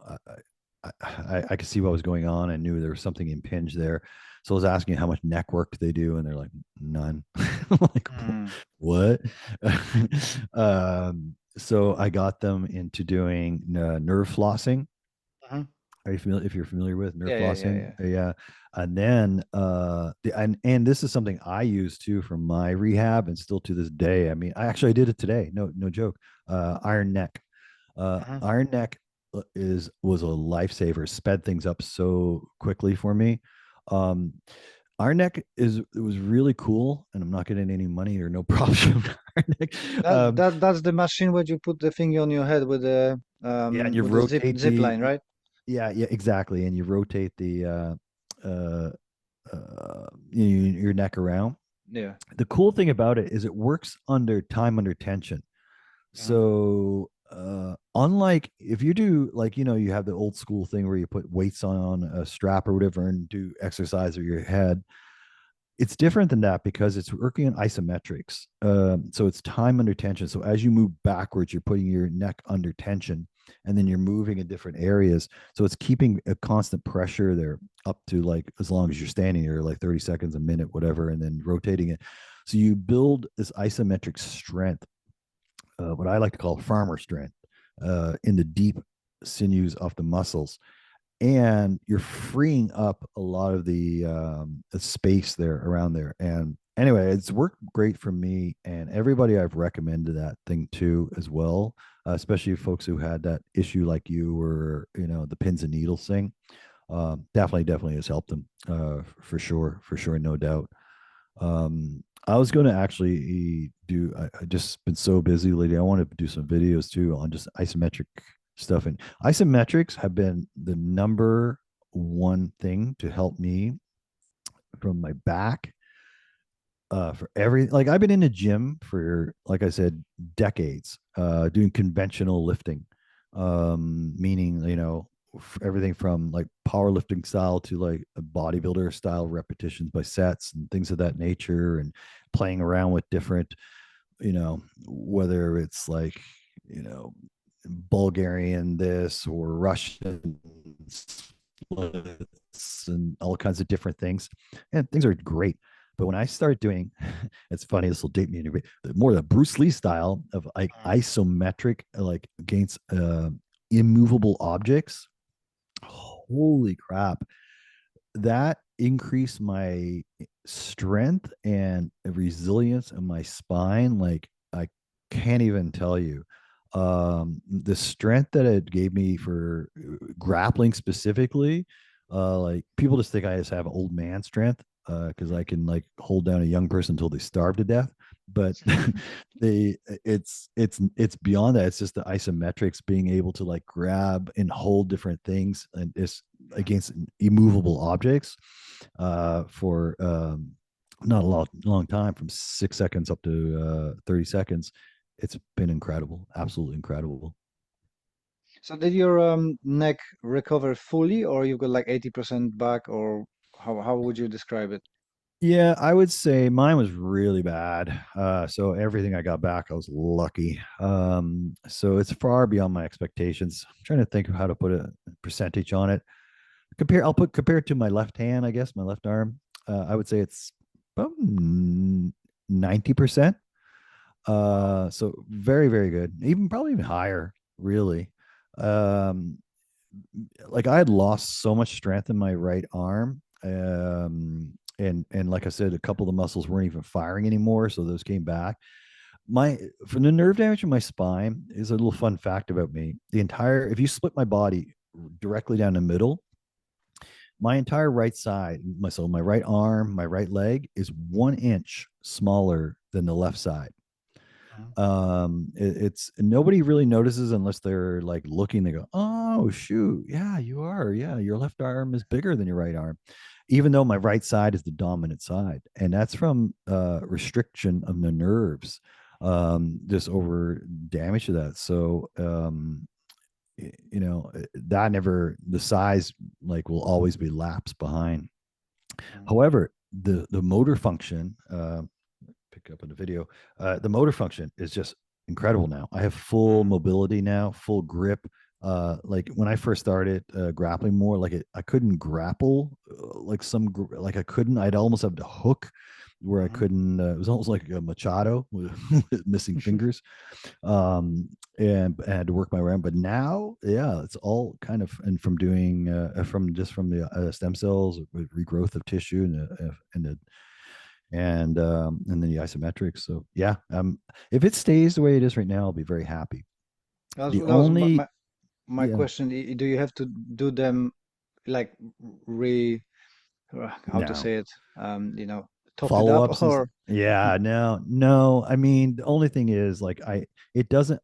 I could see what was going on. I knew there was something impinged there. So I was asking how much neck work do they do, and they're like, none. Like, Mm. what? So I got them into doing nerve flossing. Mhm. Are you familiar? If you're familiar with nerve Yeah, yeah, yeah, flossing, yeah. yeah. And then and this is something I use too for my rehab, and still to this day. I mean, I did it today. No joke. Iron neck. Mhm. Iron neck is was a lifesaver. Sped things up so quickly for me. Um, Iron neck is it was really cool, and I'm not getting any money or no profit from Iron neck. That's the machine where you put the thing on your head Yeah, and you with the rotate zip line, right? yeah, exactly, and you rotate uh, your neck around. Yeah. The cool thing about it is it works under time under tension. Mhm. So unlike if you do like you have the old school thing where you put weights on a strap or whatever and do exercise or your head, it's different than that because it's working on isometrics. So it's time under tension. So as you move backwards, you're putting your neck under tension, and then you're moving in different areas. So it's keeping a constant pressure there up to like as long as you're standing there, like 30 seconds, a minute, whatever, and then rotating it. So you build this isometric strength, what I like to call farmer strength, in the deep sinews of the muscles. and you're freeing up a lot of the space there around there. And anyway, it's worked great for me and everybody I've recommended that thing to as well, especially folks who had that issue like you, or the pins and needles thing. Definitely has helped them, for sure, no doubt. I was going to actually do. I just been so busy lately. I want to do some videos too on just isometric stuff, and isometrics have been the number one thing to help me from my back, for every, like, I've been in the gym for, like I said, decades, doing conventional lifting, meaning, everything from like powerlifting style to like a bodybuilder style repetitions by sets and things of that nature, and playing around with different, whether it's like, you know Bulgarian this or Russian splits and all kinds of different things. And things are great. But when I started doing, it's funny, this will date me anyway, more the Bruce Lee style of like Mm. isometric, like against immovable objects. Holy crap. That increased my strength and resilience in my spine. Like, I can't even tell you. The strength that it gave me for grappling specifically, like, people just think I just have old man strength, because I can like hold down a young person until they starve to death. But it's beyond that. It's just the isometrics, being able to like grab and hold different things, and it's against immovable objects, for not a long time, from 6 seconds up to 30 seconds. It's been incredible, absolutely incredible. So did your neck recover fully, or you've got like 80% back, or how would you describe it? Yeah, I would say mine was really bad. So everything I got back, I was lucky. So it's far beyond my expectations. I'm trying to think of how to put a percentage on it. Compare it to my left hand, I guess, my left arm. I would say it's about 90%. Wow. So very, very good. Even probably even higher, really. Um, like, I had lost so much strength in my right arm. And like I said, a couple of the muscles weren't even firing anymore, so those came back. My From the nerve damage in my spine is a little fun fact about me. If you split my body directly down the middle, my entire right side, my right arm, my right leg is 1 inch smaller than the left side. Mhm. It's nobody really notices unless they're like looking. They go, oh shoot, yeah, you are, yeah, your left arm is bigger than your right arm, even though my right side is the dominant side, and that's from restriction of the nerves, just over damage to that. So that never, the size, like, will always be laps behind. Mhm. However, the motor function, pick up in the video, the motor function is just incredible now. I have full Mhm. mobility now, full grip. Like, when I first started grappling more, like, I couldn't grapple, like like I couldn't. I'd almost have to hook where I Mhm. couldn't. It was almost like a Machado with, with missing fingers, and I had to work my way around. But now, yeah, it's all kind of, and from doing, from the stem cells, with regrowth of tissue, and then the isometrics. So yeah, if it stays the way it is right now, I'll be very happy. The That was only my Yeah, question. Do you have to do them like re how to no say it? Top it follow up, ups and or yeah, no, I mean, the only thing is, like, it doesn't,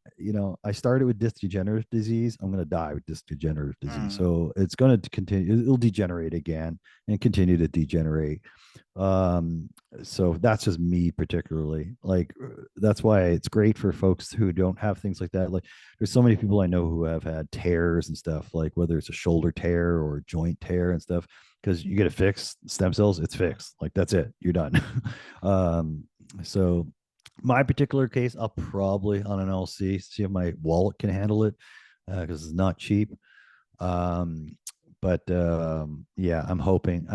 I started with disc degenerative disease. I'm going to die with disc degenerative disease, Mm. so it's going to continue. It'll degenerate again and continue to degenerate. um so that's just me particularly, like, that's why it's great for folks who don't have things like that. Like, there's so many people I know who have had tears and stuff, like whether it's a shoulder tear or a joint tear and stuff, because you get it fixed, stem cells, it's fixed, like, that's it, you're done. um so my particular case, I'll probably, I don't know, see if my wallet can handle it, because it's not cheap. um but yeah, I'm hoping,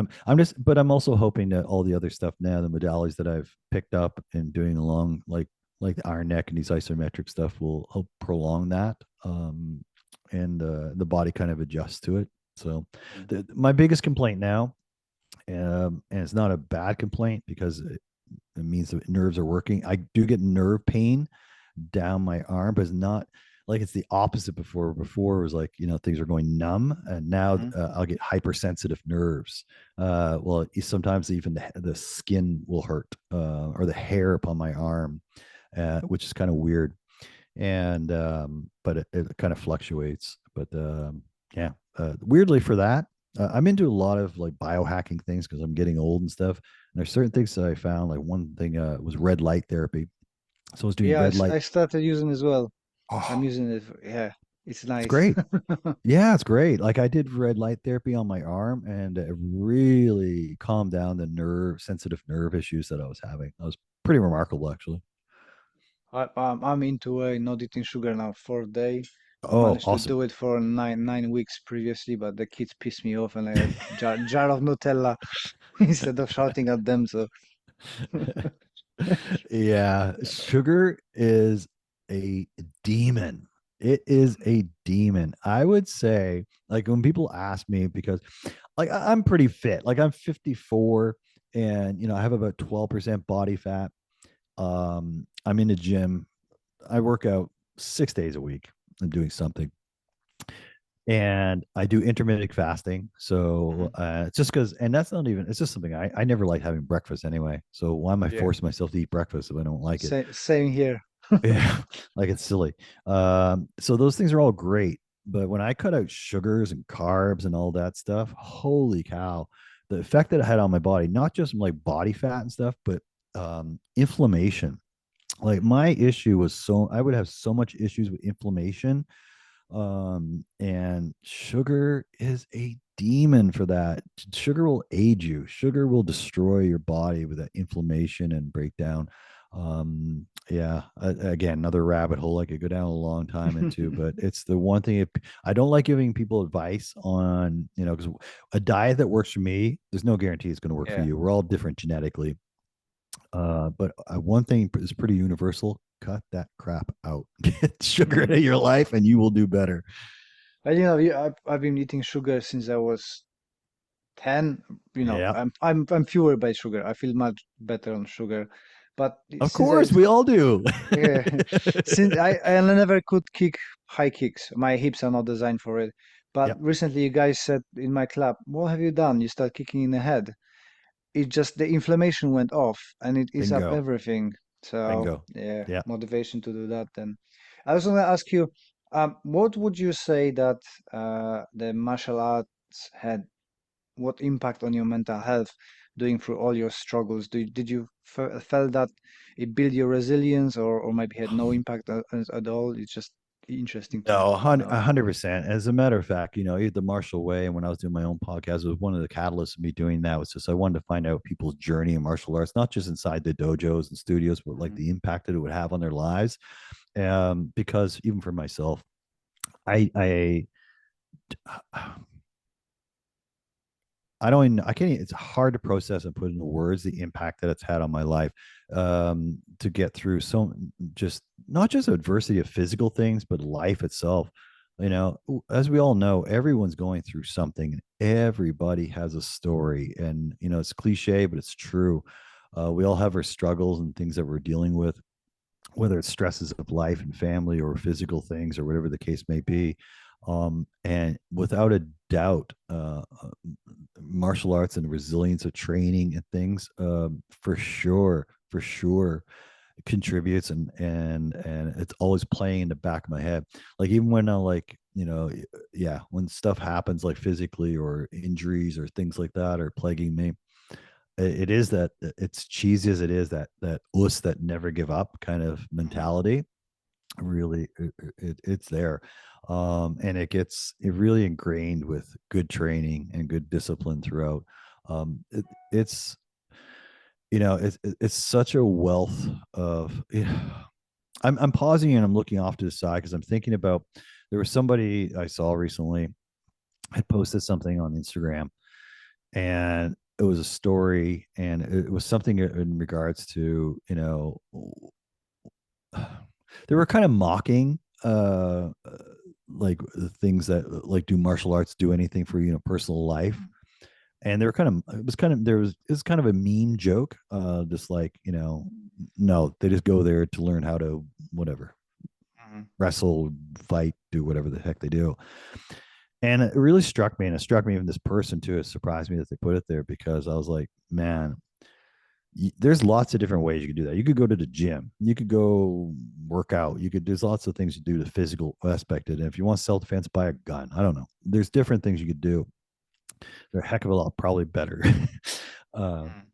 but I'm also hoping that all the other stuff now, the modalities that I've picked up and doing along, like the iron neck and these isometric stuff, will help prolong that, and the body kind of adjusts to it. So, Mm. my biggest complaint now, and it's not a bad complaint because it means the nerves are working. I do get nerve pain down my arm, but it's not like it's the opposite before. Before it was like, things are going numb, and now Mhm. I'll get hypersensitive nerves. Well, sometimes even the skin will hurt, or the hair upon my arm, which is kind of weird. And but it kind of fluctuates. But yeah, weirdly for that, I'm into a lot of like biohacking things because I'm getting old and stuff. And there's certain things that I found. Like one thing was red light therapy. So I was doing Yeah, red light. I started using as well. I'm Oh, using it. Yeah, it's it's nice. great. Yeah, it's great. Like I did red light therapy on my arm, and it really calmed down the sensitive nerve issues that I was having. That was pretty remarkable, actually. I'm into not eating sugar now for a day. I Oh, managed to awesome. do it for nine weeks previously, but the kids piss me off, and I had jar of Nutella instead of shouting at them. So Yeah, sugar is a demon. It is a demon. I would say, like when people ask me, because like I'm pretty fit. Like I'm 54 and I have about 12% body fat. I'm in the gym. I work out 6 days a week. I'm doing something. And I do intermittent fasting. So Mhm. it's just because, and that's not even, it's just something I never like having breakfast anyway. So why am I Yeah, forcing myself to eat breakfast if I don't like it? same here. Yeah, like it's silly. So those things are all great, but when I cut out sugars and carbs and all that stuff, holy cow, the effect that it had on my body, not just like body fat and stuff, but inflammation. Like my issue was I would have so much issues with inflammation, and sugar is a demon for that. Sugar will age you. Sugar will destroy your body with that inflammation and breakdown. Yeah, again, another rabbit hole I could go down a long time into, but it's the one thing I don't like giving people advice on, because a diet that works for me, there's no guarantee it's going to work for Yeah. you. We're all different genetically. But one thing is pretty universal: cut that crap out. Get sugar Mhm. into your life, and you will do better. And I've been eating sugar since I was 10. Yeah, I'm fueled by sugar. I feel much better on sugar. But of since course we all do. yeah, since I never could kick high kicks. My hips are not designed for it. But Yep. recently you guys said in my club, what have you done? You start kicking in the head. It just the inflammation went off and it is up Bingo. everything. So Bingo. yeah, Yeah. motivation to do that then. I was gonna ask you, what would you say that the martial arts had what impact on your mental health doing through all your struggles? Did you felt that it built your resilience or maybe had no impact at all? It's just interesting to No, know. 100%. As a matter of fact, the martial way, and when I was doing my own podcast, it was one of the catalysts of me doing that was just I wanted to find out people's journey in martial arts, not just inside the dojos and studios, but like Mhm. the impact that it would have on their lives. Because even for myself, I I don't even, I can't, it's hard to process and put into words the impact that it's had on my life, to get through so just not just adversity of physical things, but life itself. As we all know, everyone's going through something and everybody has a story. And, it's cliche, but it's true. We all have our struggles and things that we're dealing with, whether it's stresses of life and family or physical things or whatever the case may be. And without a doubt, martial arts and resilience of training and things, for sure, contributes, and it's always playing in the back of my head. Like even when I like, yeah, when stuff happens like physically or injuries or things like that are plaguing me, it is that it's cheesy as it is that us that never give up kind of Mhm. mentality. Really, it's there. And it really ingrained with good training and good discipline throughout. It's it's such a wealth of, yeah. I'm pausing and I'm looking off to the side because I'm thinking about, there was somebody I saw recently had posted something on Instagram, and it was a story, and it was something in regards to, they were kind of mocking like the things that like do martial arts do anything for you know personal life? Mm, And they were kind of, it was kind of, there was, it's kind of a mean joke, just like, you know, no, they just go there to learn how to whatever, mm, wrestle, fight, do whatever the heck they do. And it really struck me, and it struck me even this person too. It surprised me that they put it there, because I was like, man, there's lots of different ways you could do that. You could go to the gym, you could go work out, you could, there's lots of things to do, the physical aspect of it. And if you want self-defense, buy a gun. I don't know, there's different things you could do. They're a heck of a lot probably better. uh, mm,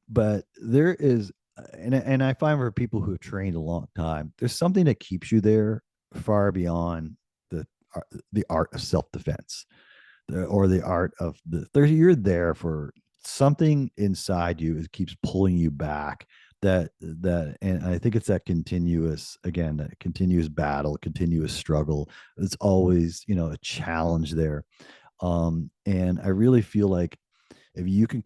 but there is, and I find for people who have trained a long time, there's something that keeps you there far beyond the the art of self-defense, or the art of you're there for something inside you. It keeps pulling you back, and I think it's that continuous, again, that continuous battle, continuous struggle. It's always, you know, a challenge there. And I really feel like if you can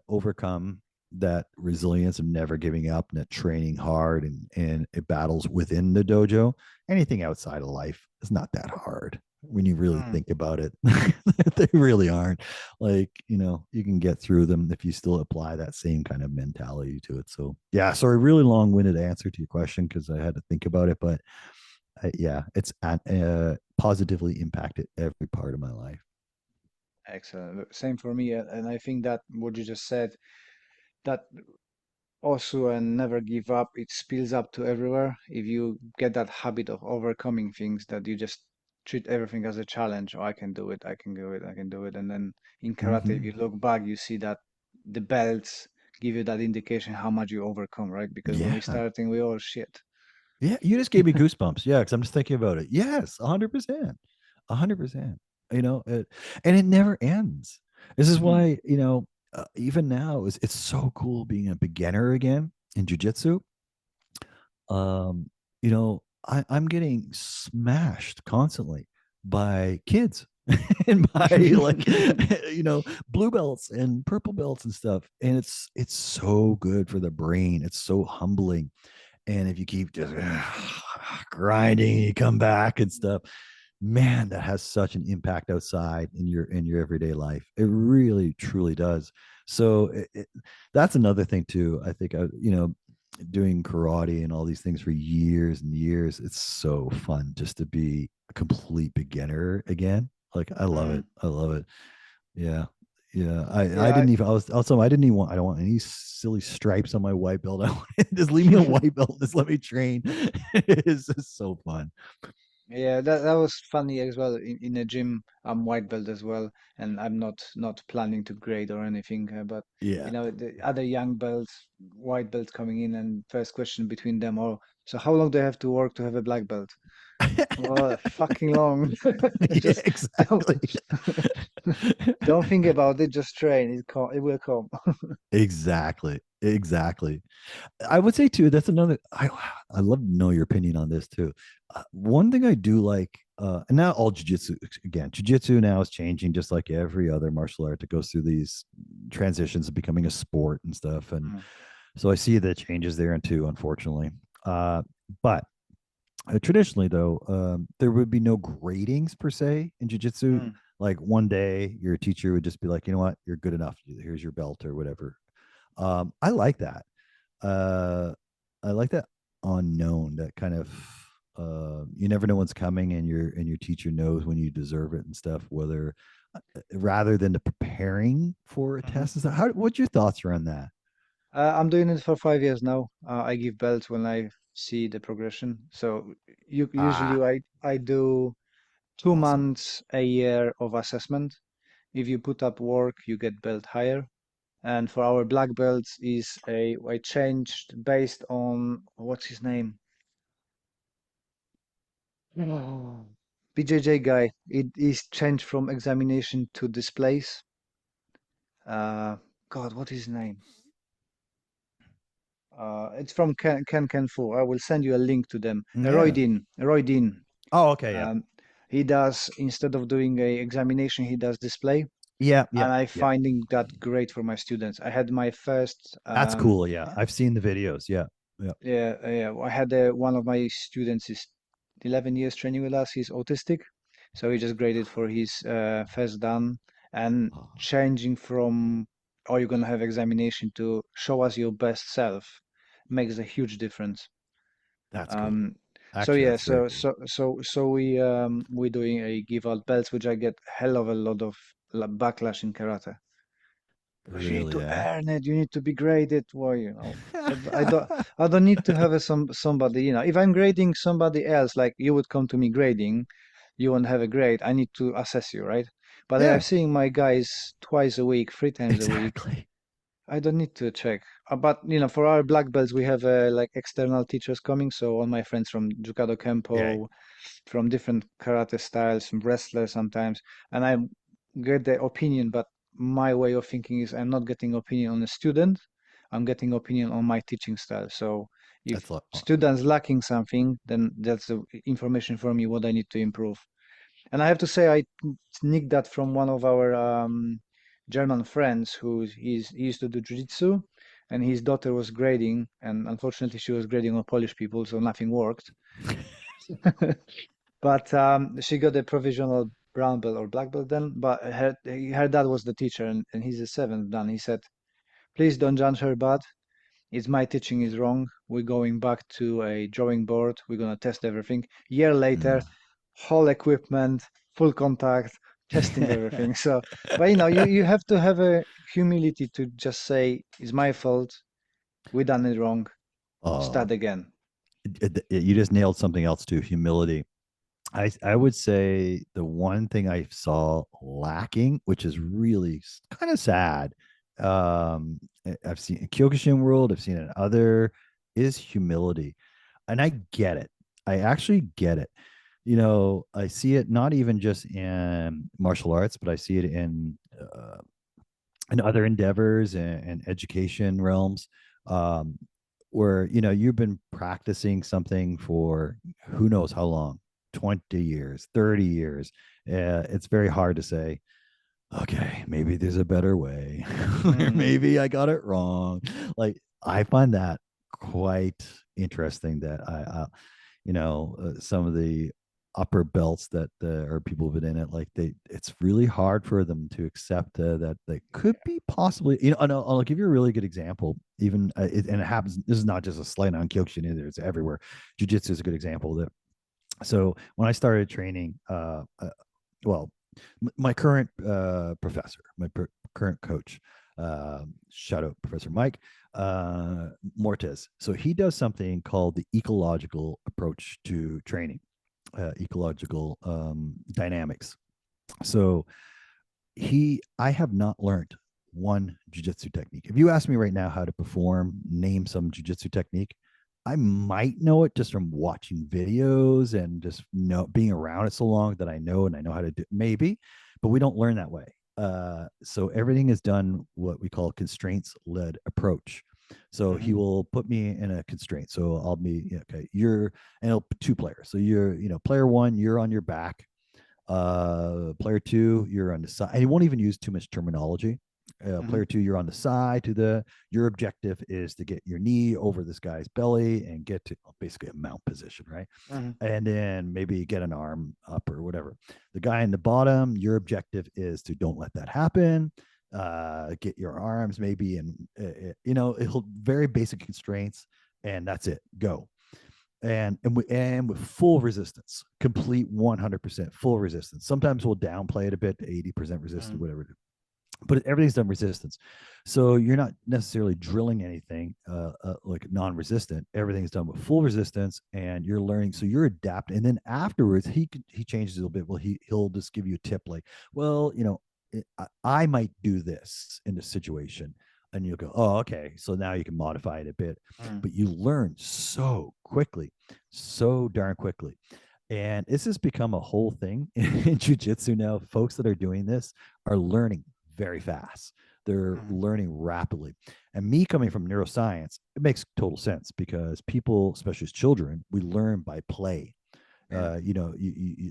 overcome that resilience of never giving up, and that training hard, and it battles within the dojo, anything outside of life is not that hard when you really mm. think about it. They really aren't. Like, you know, you can get through them if you still apply that same kind of mentality to it. So yeah, sorry, really long-winded answer to your question, because I had to think about it. But yeah, it's positively impacted every part of my life. Excellent. Same for me. And I think that what you just said, that also and never give up, it spills up to everywhere. If you get that habit of overcoming things, that you just treat everything as a challenge. Oh, I can do it, I can do it, I can do it. And then in karate, if Mm-hmm. you look back, you see that the belts give you that indication how much you overcome, right? Because when we Yeah. starting, we all shit. Yeah, you just gave me goosebumps. Yeah, because I'm just thinking about it. Yes, 100%, 100%. You know, and it never ends. This is Hmm. why, you know, even now it's so cool being a beginner again in jujitsu. Um, you know, I'm getting smashed constantly by kids and by like you know, blue belts and purple belts and stuff, and it's so good for the brain. It's so humbling. And if you keep just grinding, you come back and stuff, man, that has such an impact outside in your everyday life. It really truly does. So that's another thing too. I think you know, doing karate and all these things for years and years, it's so fun just to be a complete beginner again. Like, I love it. Mm. I love it. Yeah. Yeah, I Yeah, didn't even. I was also. I didn't even want. I don't want any silly stripes on my white belt. I want, just leave me a white belt. Just let me train. It's just so fun. yeah, that was funny as well. In a gym, I'm white belt as well, and I'm not planning to grade or anything. But Yeah. you know, the other young belts, white belts coming in, and first question between them, oh, so how long do I have to work to have a black belt? Oh, fucking long. Yeah. Just don't Exactly. don't think about it. Just train. It will come. Exactly. Exactly. I would say too. That's another. I love to know your opinion on this too. One thing I do like, and now all jujitsu again. Jujitsu now is changing, just like every other martial art. It goes through these transitions of becoming a sport and stuff, and Mm, so I see the changes there too. Unfortunately, but traditionally though, there would be no gradings per se in jujitsu. mm, Like one day, your teacher would just be like, you know what, you're good enough. Here's your belt or whatever. I like that. uh I like that unknown, that kind of, you never know what's coming, and your teacher knows when you deserve it and stuff, whether rather than the preparing for a mhm. test and stuff. What's your thoughts around that? I'm doing it for 5 years now. I give belts when I see the progression. So usually Ah, I do two awesome. months a year of assessment. If you put up work, you get belt higher. And for our black belts is a I changed based on what's his name? Oh. BJJ guy. It is changed from examination to displays. Uh, God, what is his name? It's from Ken Fu. I will send you a link to them. Yeah. Roy Dean. Oh, okay. Yeah. Um, he does, instead of doing a examination, he does display, Yeah. Yeah. and I Yeah. finding that great for my students. I had my first, That's cool. Yeah. I've seen the videos. Yeah. Yeah. yeah, yeah, I had one of my students is 11 years training with us. He's autistic, so he just graded for his first dan, and Oh, changing from are you gonna have examination to show us your best self makes a huge difference. that's cool. Um, so Actually, yeah, that's very so cool. so so so we're doing a give out belts, which I get hell of a lot of backlash in karate. Because you need Really, to eh? earn it, you need to be graded. Well, I don't need to have somebody. If I'm grading somebody else, like you would come to me grading, you won't have a grade. I need to assess you, right? But I'm Yeah, seeing my guys twice a week, 3 times a week. exactly. I don't need to check. But for our black belts, we have like external teachers coming. So all my friends from Jukado Yeah, Kempo, from different karate styles, from wrestlers sometimes, and I get their opinion. But my way of thinking is I'm not getting opinion on a student. I'm getting opinion on my teaching style. So if that's a lot. students lacking something, then that's the information for me what I need to improve. And I have to say, I nicked that from one of our German friends he used to do jiu-jitsu, and his daughter was grading, and unfortunately she was grading on Polish people, so nothing worked. But she got a provisional brown belt or black belt then. But her dad was the teacher, and he's a seventh dan. He said, "Please don't judge her, bud. It's my teaching is wrong. We're going back to a drawing board. We're gonna test everything." Year later, Mm. whole equipment, full contact, testing everything. So, but you have to have a humility to just say, "It's my fault. We done it wrong. Oh, Start again." you just nailed something else too. Humility. I would say the one thing I saw lacking, which is really kind of sad, I've seen in Kyokushin world, I've seen in other, is humility, and I get it. I actually get it. I see it not even just in martial arts, but I see it in other endeavors and education realms, um, where you've been practicing something for who knows how long, 20 years, 30 years. It's very hard to say, okay, maybe there's a better way, or Mm, maybe I got it wrong. Like, I find that quite interesting that some of the upper belts that or people who've been in it, like it's really hard for them to accept that they could be possibly, and I'll give you a really good example. Even and it happens. This is not just a slight on Kyokushin either; it's everywhere. Jiu-jitsu is a good example. That so when I started training, well, my current professor, current coach, shout out Professor Mike Mortez. So he does something called the ecological approach to training, ecological dynamics. So I have not learned one jujitsu technique. If you ask me right now how to perform, name some jujitsu technique, I might know it just from watching videos and just being around it so long that I know, and I know how to do maybe, but we don't learn that way. So everything is done what we call constraints led approach. So he mhm, will put me in a constraint. So I'll be okay. And it'll two players. So player one, you're on your back. Player two, you're on the side. And he won't even use too much terminology. mhm, Player two, you're on the side your objective is to get your knee over this guy's belly and get to basically a mount position, right? mhm, And then maybe get an arm up or whatever. The guy in the bottom, your objective is to don't let that happen. Get your arms maybe, and it'll very basic constraints, and that's it. Go and with full resistance, complete 100% full resistance. Sometimes we'll downplay it a bit to 80% resistance, mhm, whatever. But everything's done resistance, so you're not necessarily drilling anything like non-resistant. Everything's done with full resistance, and you're learning. So you're adapting, and then afterwards, he changes a little bit. Well, he'll just give you a tip like, well, I might do this in this situation, and you'll go, oh, okay. So now you can modify it a bit, mhm, but you learn so quickly, so darn quickly. And this has become a whole thing in jujitsu now. Folks that are doing this are learning very fast. They're mhm. learning rapidly. And me coming from neuroscience, it makes total sense because people, especially as children, we learn by play. Yeah.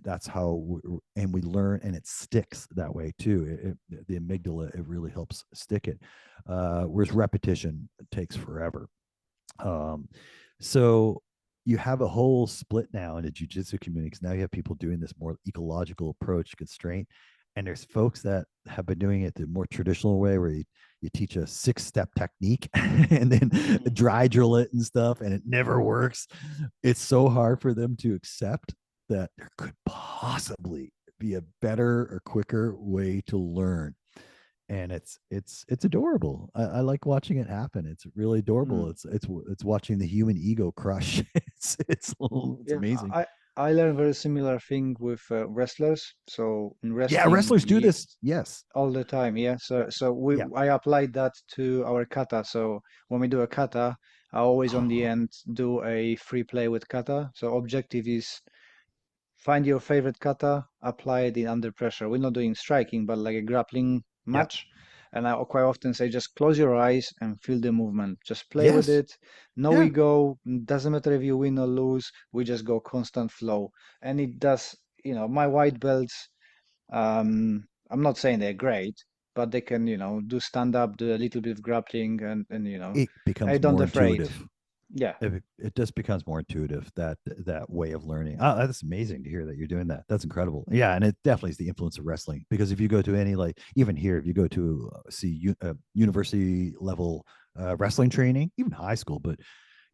That's how and we learn, and it sticks that way too. The amygdala, it really helps stick it, whereas repetition takes forever. um, so you have a whole split now in the jujitsu community because now you have people doing this more ecological approach to constraint. And there's folks that have been doing it the more traditional way where you teach a 6 step technique and then Mm. dry drill it and stuff, and it never works. It's so hard for them to accept that there could possibly be a better or quicker way to learn. And it's adorable. I like watching it happen. It's really adorable. Mm. It's watching the human ego crush. It's Yeah, amazing. I learned very similar thing with wrestlers. So in Yeah, wrestling, wrestlers do this. Yes. all the time, yeah. So we Yeah. I applied that to our kata. So when we do a kata, I always on the Oh, end do a free play with kata. So objective is find your favorite kata, apply it in under pressure. We're not doing striking, but like a grappling yeah. match. And I quite often say just close your eyes and feel the movement. Just play with Yes. it. No Yeah. ego. Doesn't matter if you win or lose. We just go constant flow. And it does, my white belts, I'm not saying they're great, but they can, do stand up, do a little bit of grappling and It I becomes don't more afraid. intuitive. Yeah. It just becomes more intuitive, that way of learning. Oh, that's amazing to hear that you're doing that. That's incredible. Yeah, and it definitely is the influence of wrestling, because if you go to any, like, even here, if you go to university level wrestling training, even high school, but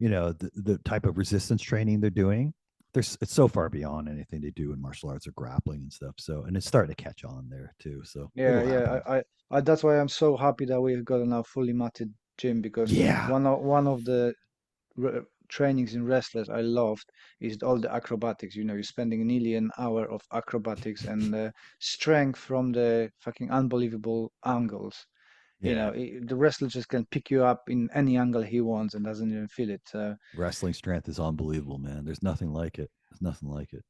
the type of resistance training they're doing, it's so far beyond anything they do in martial arts or grappling and stuff. So, and it's starting to catch on there too. So Yeah, it'll yeah. happen. I that's why I'm so happy that we've got a now fully matted gym because Yeah. one of the trainings in wrestlers I loved is all the acrobatics. You're spending nearly an hour of acrobatics and strength from the fucking unbelievable angles. Yeah. The wrestler just can pick you up in any angle he wants and doesn't even feel it. Wrestling strength is unbelievable, man. There's nothing like it. There's nothing like it.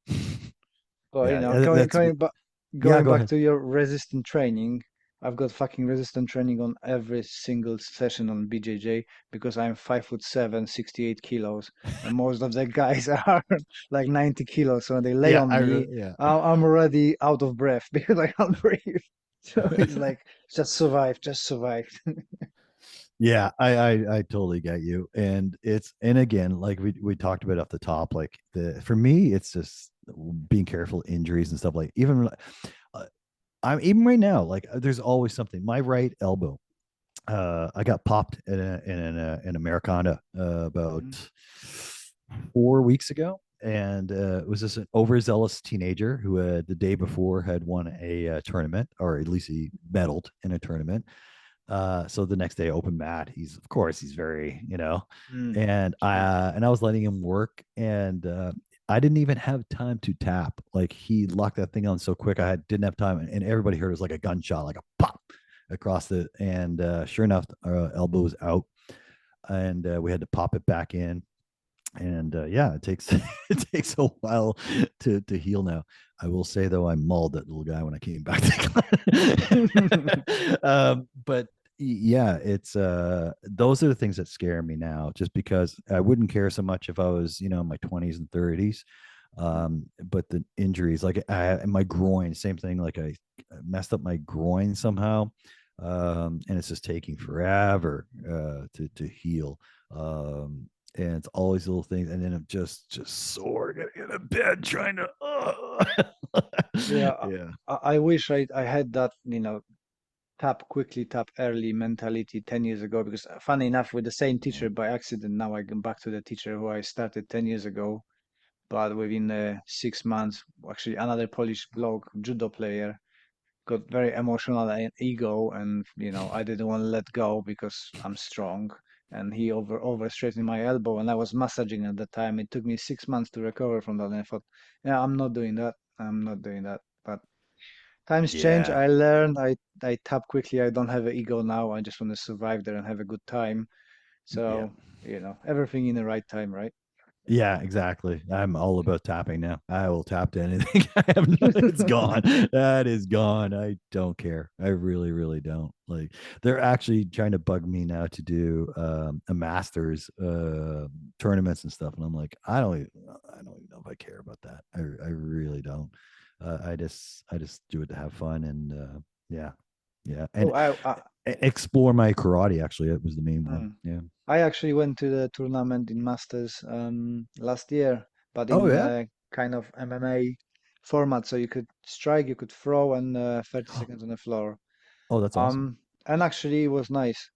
But Yeah, going that's going back yeah. going Go back ahead. to your resistant training, I've got fucking resistant training on every single session on BJJ because I'm 5'7", 68 kilos, and most of the guys are like 90 kilos. So when they lay Yeah, on me, yeah. I'm already out of breath because I can't breathe. So it's like just survive, just survive. Yeah, I totally get you. And and again, like we talked about off the top, like the for me, it's just being careful injuries and stuff. Like even uh, I'm even right now, like there's always something. My right elbow, I got popped in Americana about Mhm. 4 weeks ago, and it was just an overzealous teenager who the day before had won a tournament, or at least he medaled in a tournament. So the next day, open mat, of course he's very, Mm. and I was letting him work, and I didn't even have time to tap. Like he locked that thing on so quick, didn't have time, and everybody heard it was like a gunshot, like a pop across the, and sure enough, our elbow was out, and we had to pop it back in. And yeah, it takes it takes a while to heal now. I will say though, I mauled that little guy when I came back to but yeah, it's those are the things that scare me now, just because I wouldn't care so much if I was, in my 20s and 30s. But the injuries, like my groin, same thing, like I messed up my groin somehow. And it's just taking forever to heal. And it's always little things, and then I'm just sore, getting in a bed trying to Yeah, yeah. I wish I had that, tap quickly, tap early mentality 10 years ago because funny enough, with the same teacher by accident, now I go back to the teacher who I started 10 years ago. But within 6 months, actually, another Polish bloke, judo player, got very emotional and ego, and I didn't want to let go because I'm strong. And he over straightened my elbow, and I was massaging at the time. It took me 6 months to recover from that, and I thought, yeah, I'm not doing that. I'm not doing that. But times change. Yeah. I learned. I tap quickly. I don't have an ego now. I just want to survive there and have a good time. Yeah. So everything in the right time, right? Yeah, exactly. I'm all about tapping now. I will tap to anything. It's gone. That is gone. I don't care. I really, really don't. Like, they're actually trying to bug me now to do a masters tournaments and stuff. And I'm like, I don't even know if I care about that. I really don't. I just do it to have fun. And yeah. Yeah, Oh, and explore my karate. Actually, it was the main one. mm. Yeah. I actually went to the tournament in Masters last year, but Oh in yeah. kind of MMA format. So you could strike, you could throw, and 30 seconds on the floor. Oh, that's awesome. And actually, it was nice.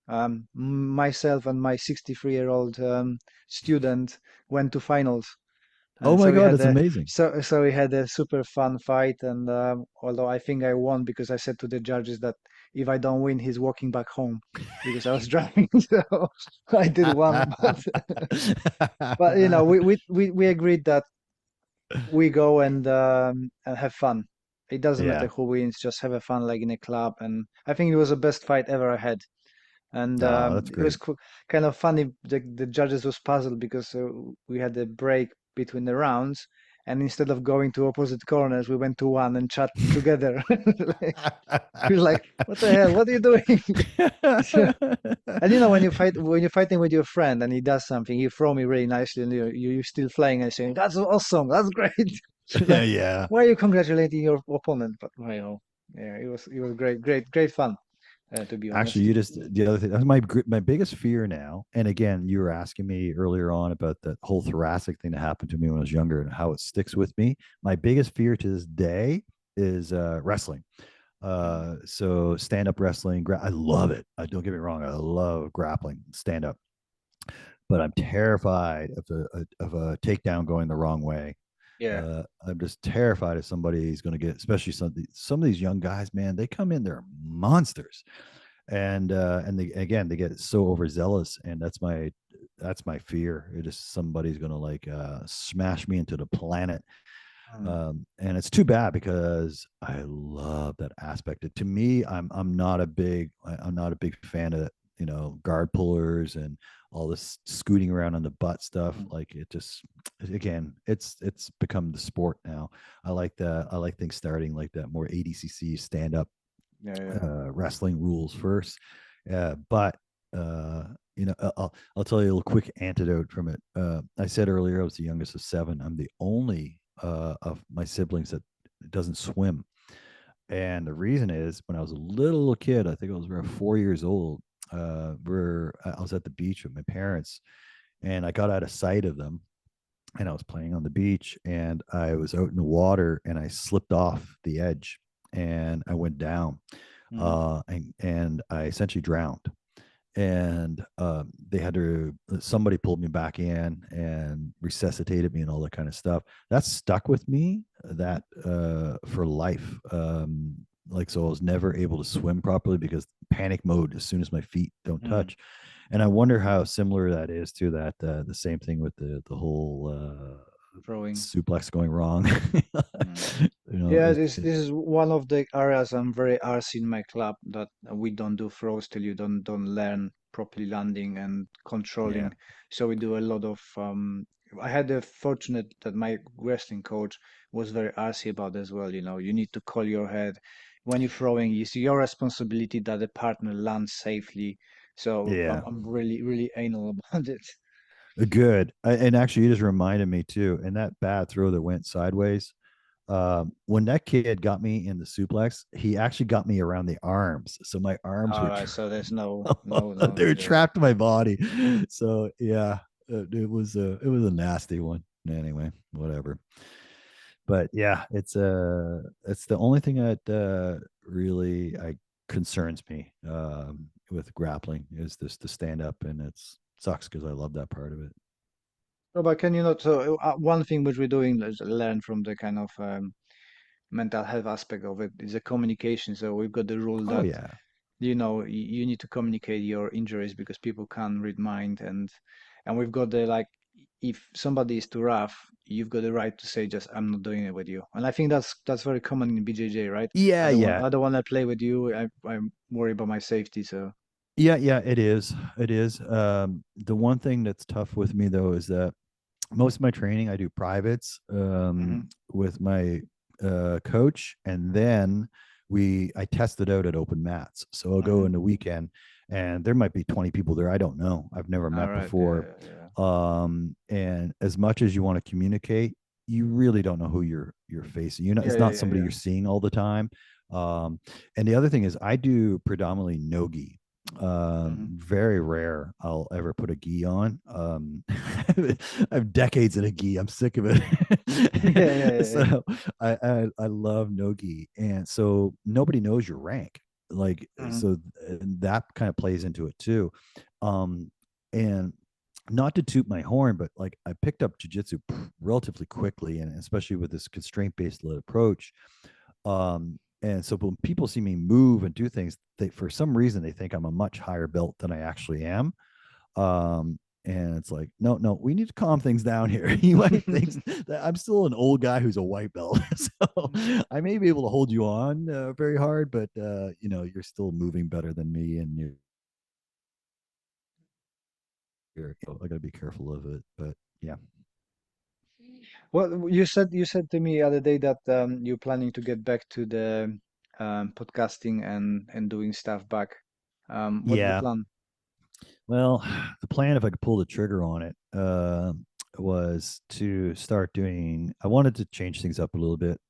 Myself and my 63-year-old student went to finals. Oh my So we God, had that's a amazing. we had a super fun fight, and although I think I won because I said to the judges that if I don't win, he's walking back home because I was driving. So I did one, but you know, we agreed that we go and have fun. It doesn't matter Yeah. who wins, just have a fun like in a club. And I think it was the best fight ever I had. And Oh, that's it was great. kind of funny. The judges was puzzled because we had a break between the rounds, and instead of going to opposite corners, we went to one and chat together. Like, we were like, "What the hell? What are you doing?" And you know, when you're fighting with your friend and he does something, you throw me really nicely, and you're still flying and saying, "That's awesome, that's great." So like, Yeah. why are you congratulating your opponent? But well, yeah, it was great fun, to be Actually, honest. you just the other thing. That's my biggest fear now. And again, you were asking me earlier on about that whole thoracic thing that happened to me when I was younger and how it sticks with me. My biggest fear to this day is wrestling. Mm. So stand up wrestling, I love it. Don't get me wrong, I love grappling, stand up, but I'm terrified of a takedown going the wrong way. Yeah. I'm just terrified if somebody's going to get, especially some of these young guys, man, they come in, they're monsters, and they, again, they get so overzealous, and that's my fear. It is somebody's going to like smash me into the planet. Mm. And it's too bad because I love that aspect. To me, I'm not a big fan of, guard pullers and all this scooting around on the butt stuff. Mm. Like, it just, again, it's become the sport now. I like things starting like that, more ADCC stand up Yeah, yeah. wrestling rules first. But I'll tell you a little quick antidote from it. I said earlier I was the youngest of seven. I'm the only of my siblings that doesn't swim, and the reason is when I was a little kid, I think I was around 4 years old. I was at the beach with my parents, and I got out of sight of them, and I was playing on the beach, and I was out in the water, and I slipped off the edge, and I went down, Mm. and I essentially drowned. And they had to somebody pulled me back in and resuscitated me and all that kind of stuff. That stuck with me, Mm. that for life. Like, so I was never able to swim properly because panic mode as soon as my feet don't Mm. touch. And I wonder how similar that is to that, the same thing with the whole Throwing. suplex going wrong. Mm. you know Yeah, it, this it, is one of the areas I'm very arsy in my club that we don't do throws till you don't learn properly landing and yeah. controlling. So we do a lot of I had the fortunate that my wrestling coach was very arsy about as well. You know, you need to call your head when you're throwing. It's your responsibility that the partner lands safely. So I'm, Yeah. I'm really really anal about it. Good. And actually, you just reminded me too. And that bad throw that went sideways, when that kid got me in the suplex, he actually got me around the arms. So my arms All were right, so there's no they were yeah. trapped in my body. So yeah, it was a nasty one. Anyway, whatever. But yeah, it's the only thing that really I concerns me with grappling is this the stand up, and it's sucks because I love that part of it. No, but can you not? So one thing which we're doing is learn from the kind of mental health aspect of it is the communication. So we've got the rule Oh that yeah. you need to communicate your injuries because people can't read mind, and we've got the like if somebody is too rough, you've got the right to say just I'm not doing it with you. And I think that's very common in BJJ, right? Yeah, yeah. I don't want to play with you. I'm worried about my safety. So. Yeah, yeah, it is. It is. The one thing that's tough with me though is that most of my training I do privates Hmm. with my coach, and then I test it out at open mats. So I'll go Hmm. in the weekend, and there might be 20 people there I don't know. I've never All met right. before. Yeah. Yeah. And as much as you want to communicate, you really don't know who you're facing. Yeah. It's Yeah. not Yeah. somebody Yeah. you're seeing all the time. Um, and the other thing is, I do predominantly no gi. Hmm. Very rare I'll ever put a gi on. I have decades in a gi. I'm sick of Yeah, it. yeah, yeah, yeah. So I love no gi, and so nobody knows your rank. Like Hmm. so that kind of plays into it too. Um, and not to toot my horn, but like I picked up jujitsu relatively quickly, and especially with this constraint based approach. And so when people see me move and do things, they for some reason they think I'm a much higher belt than I actually am. And it's like, no, no, we need to calm things down here. You might think that I'm still an old guy who's a white belt, so I may be able to hold you on very hard, but you're still moving better than me, and I got to be careful of it. But yeah, Well, you said to me the other day that you're planning to get back to the podcasting and doing stuff back. What's the yeah. plan? Well, the plan, if I could pull the trigger on it, was to start doing. I wanted to change things up a little bit.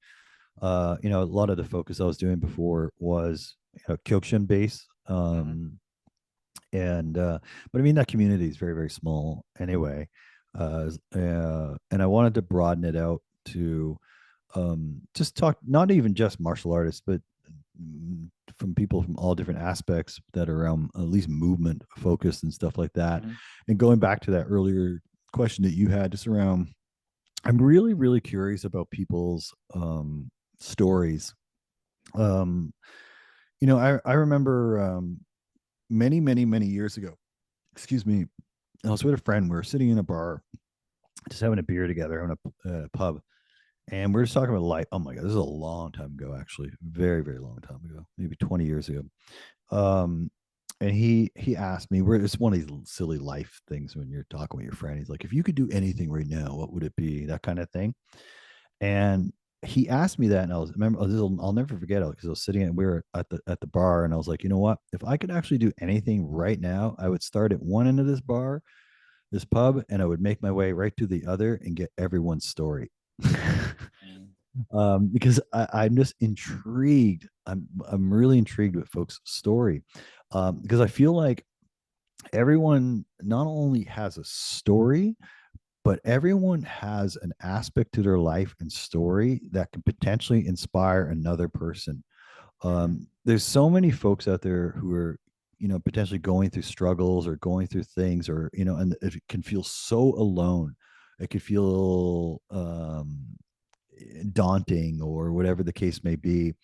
A lot of the focus I was doing before was Kyokushin base, Hmm. and but I mean that community is very very small anyway, and I wanted to broaden it out to just talk not even just martial artists, but from people from all different aspects that are at least movement focused and stuff like that. Hmm. And going back to that earlier question that you had, just around, I'm really really curious about people's stories. Um, I remember many many many years ago. Excuse me. I was with a friend. We were sitting in a bar, just having a beer together, having a pub, and we're just talking about life. Oh my god, this is a long time ago, actually, very very long time ago, maybe 20 years ago. Um, and he asked me, where it's one of these silly life things when you're talking with your friend. He's like, if you could do anything right now, what would it be? That kind of thing. And he asked me that, and I was remember I'll never forget it because I was sitting and we were at the bar, and I was like, you know what? If I could actually do anything right now, I would start at one end of this bar, this pub, and I would make my way right to the other and get everyone's story. Because I'm just intrigued. I'm really intrigued with folks' story, because I feel like everyone not only has a story, but everyone has an aspect to their life and story that can potentially inspire another person. Hmm. There's so many folks out there who are, potentially going through struggles or going through things, or and it can feel so alone. It could feel daunting or whatever the case may be.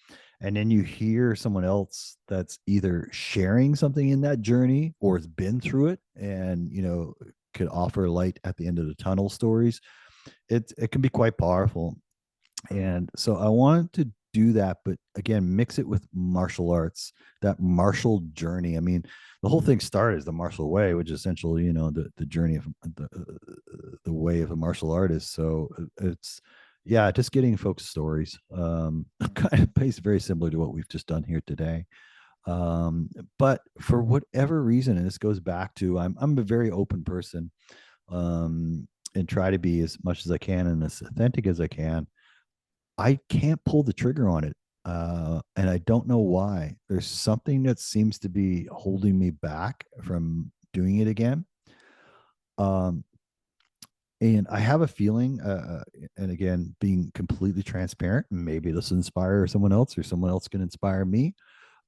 And then you hear someone else that's either sharing something in that journey or has been through it, and could offer light at the end of the tunnel stories. It can be quite powerful. Hmm. And so I wanted to do that, but again, mix it with martial arts, that martial journey. I mean, the whole thing started as the martial way, which is essentially, the journey of the way of a martial artist. So it's, yeah, just getting folks stories, kind of based very similar to what we've just done here today. Um, but for whatever reason, and this goes back to, I'm a very open person, and try to be as much as I can and as authentic as I can. I can't pull the trigger on it. And I don't know why. There's something that seems to be holding me back from doing it again. Um, and I have a feeling, and again, being completely transparent, maybe this will inspire someone else, or someone else can inspire me.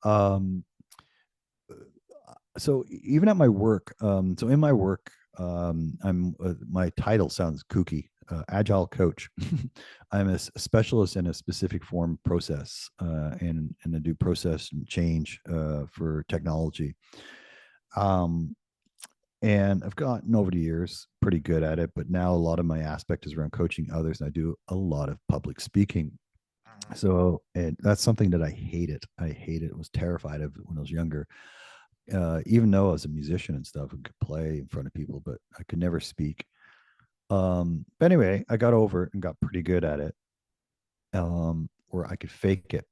Um, so even at my work, so in my work, I'm my title sounds kooky, agile coach. I'm a specialist in a specific form process, and I do process and change for technology. Um, and I've gotten over the years pretty good at it, but now a lot of my aspect is around coaching others, and I do a lot of public speaking. So, and that's something that I hated. I hated. Was terrified of when I was younger. Even though I was a musician and stuff and could play in front of people, but I could never speak. But anyway, I got over it and got pretty good at it. Where I could fake it.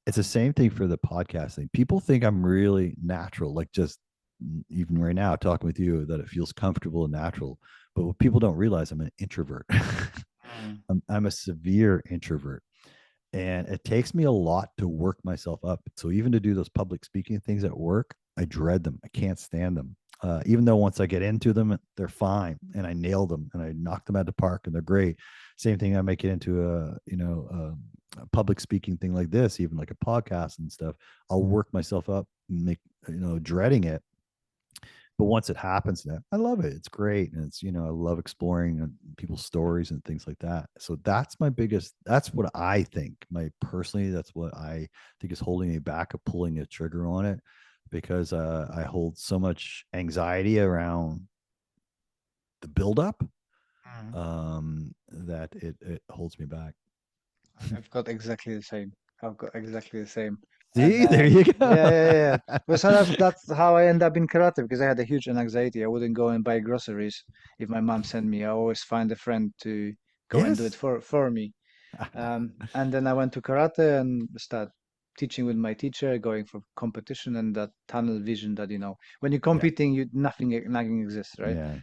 It's the same thing for the podcasting. People think I'm really natural, like just even right now talking with you, that it feels comfortable and natural. But what people don't realize, I'm an introvert. Hmm. I'm a severe introvert. and it takes me a lot to work myself up. So even to do those public speaking things at work, I dread them. I can't stand them. Even though once I get into them, they're fine, and I nail them, and I knock them out of the park, and they're great. Same thing. I might get into a public speaking thing like this, even like a podcast and stuff. I'll work myself up and make dreading it, but once it happens, then I love it. It's great, and it's I love exploring people's stories and things like that. So that's my biggest. That's what I think. My personally, that's what I think is holding me back of pulling a trigger on it, because I hold so much anxiety around the buildup, Mm. that it holds me back. I've got exactly the same. I've got exactly the same. And See, there you go. yeah, yeah, yeah. But so that's how I end up in karate because I had a huge anxiety. I wouldn't go and buy groceries if my mom sent me. I always find a friend to go and do it Yes. for me. And then I went to karate and start teaching with my teacher, going for competition and that tunnel vision that when you're Yeah. competing, nothing exists, right? Yeah.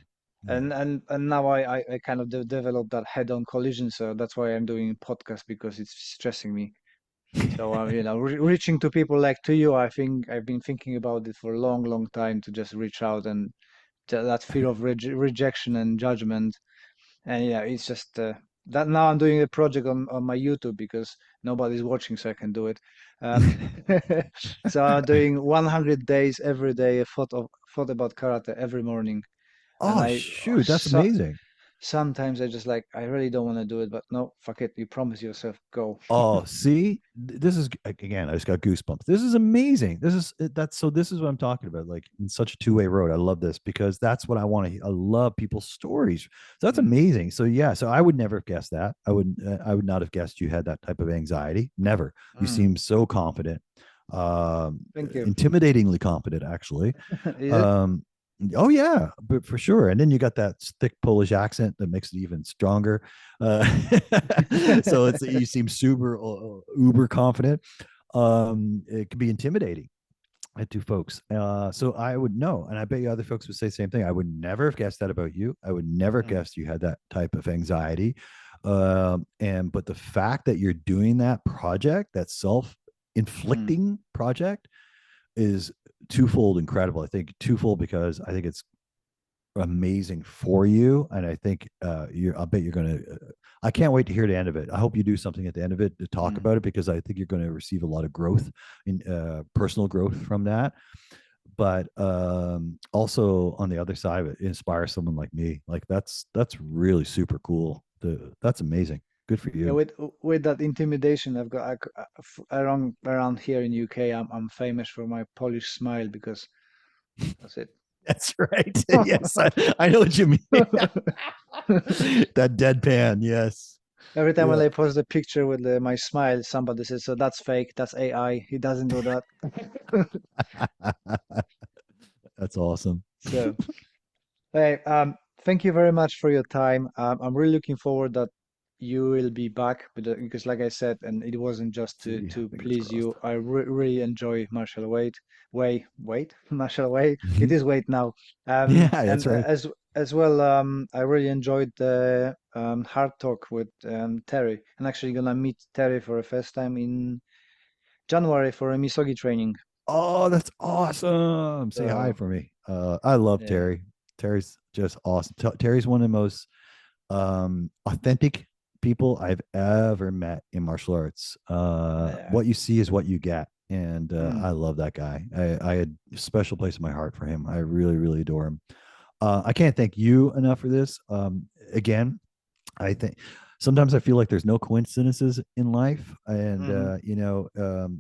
Yeah. And now I kind of developed that head-on collision, so that's why I'm doing a podcast because it's stressing me. So reaching to people like to you, I think I've been thinking about it for a long, long time to just reach out and that fear of rejection and judgment. And yeah, it's just that now I'm doing a project on my YouTube because nobody's watching, so I can do it. Um, so I'm doing 100 days every day, a thought about karate every morning, and Oh I shoot, that's so, amazing. sometimes I just like I really don't want to do it, but no, fuck it. You promise yourself, go. Oh, see, this is again. I just got goosebumps. This is amazing. That's so. This is what I'm talking about. Like in such a two-way road. I love this because that's what I want to. I love people's stories. So that's Mm, amazing. So yeah. So I would never have guessed that. I would not have guessed you had that type of anxiety. Never. You mm, seem so confident, thank you. intimidatingly confident, actually. Is it? Um, oh yeah, but for sure. And then you got that thick Polish accent that makes it even stronger. Uh, so you seem super uber confident. It can be intimidating to folks. So I would know, and I bet you other folks would say the same thing. I would never have guessed that about you. I would never Mm, guess you had that type of anxiety. And but the fact that you're doing that project, that self mm, inflicting project, is twofold incredible. I think twofold because I think it's amazing for you, and I think I'll bet you're gonna. I can't wait to hear the end of it. I hope you do something at the end of it to talk mm. about it because I think you're going to receive a lot of growth in personal growth from that. But also on the other side of it, inspire someone like me. Like that's really super cool. That's amazing. Good for Yeah, you. with that intimidation, I've got around here in UK, I'm famous for my Polish smile because that's it. That's right. Yes, I know what you mean. That deadpan. Yes. Every time when Yeah. I post a picture with my smile, somebody says, "So that's fake. That's AI. He doesn't do that." That's awesome. So, hey, thank you very much for your time. I'm really looking forward that you will be back because, like I said, and it wasn't just to See, to fingers please you. crossed. I really enjoy martial martial weight. It is weight now. Yeah, And that's right. as well, I really enjoyed the hard talk with Terry. I'm actually gonna meet Terry for the first time in January for a Misogi training. Oh, that's awesome. Say hi So for me. I love yeah. Terry. Terry's just awesome. Terry's one of the most authentic people I've ever met in martial arts. Yeah. What you see is what you get. And I Mm, love that guy. I had a special place in my heart for him. I really, really adore him. I can't thank you enough for this. Again, I think sometimes I feel like there's no coincidences in life, and hmm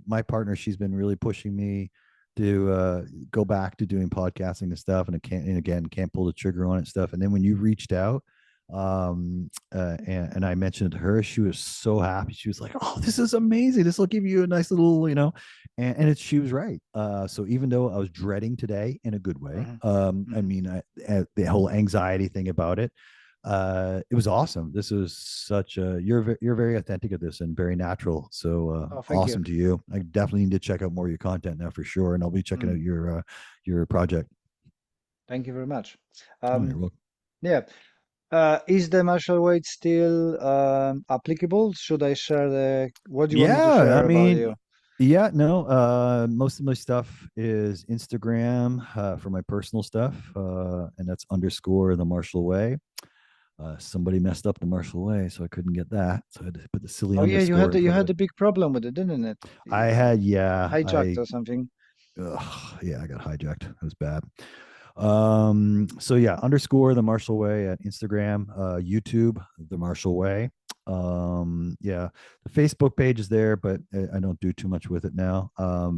my partner, she's been really pushing me to go back to doing podcasting and stuff, and I can't, and again, can't pull the trigger on it and stuff. And then when you reached out, and I mentioned it to her, she was so happy. She was like, "Oh, this is amazing! This will give you a nice little, and she was right. So even though I was dreading today in a good way, hmm I hmm mean, the whole anxiety thing about it, it was awesome. This is such a you're very authentic at this and very natural. So Oh, thank you. awesome to you. I definitely need to check out more of your content now for sure, and I'll be checking out Mm, your project. thank you very much. Oh, you're Um, welcome. yeah. Is the martial weight still applicable? Should I share the, what do you want me to Yeah, I share about mean, you? yeah, no. Most of my stuff is Instagram for my personal stuff, and that's underscore the Marshall Way. Somebody messed up the Marshall Way, so I couldn't get that. So I had to put the silly Oh yeah, underscore in you front of had it. a big problem with it, didn't it? I You had, yeah, hijacked or something. yeah, I got hijacked. It was bad. So yeah, underscore the Marshall Way at Instagram, YouTube, the Marshall Way. Yeah, the Facebook page is there, but I don't do too much with it now.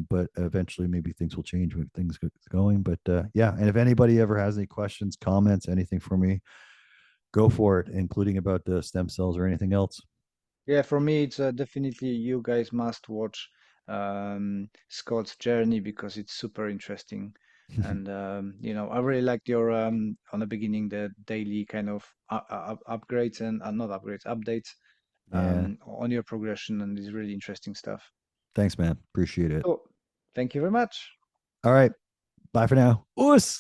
But eventually maybe things will change when things get going. But yeah, and if anybody ever has any questions, comments, anything for me, go for it, including about the stem cells or anything else. Yeah, for me, it's definitely you guys must watch Scott's journey because it's super interesting. And you know, I really liked your on the beginning the daily kind of upgrades and not upgrades, updates Yeah. on your progression, and it's really interesting stuff. Thanks, man. Appreciate it. So, thank you very much. All right. Bye for now. Us.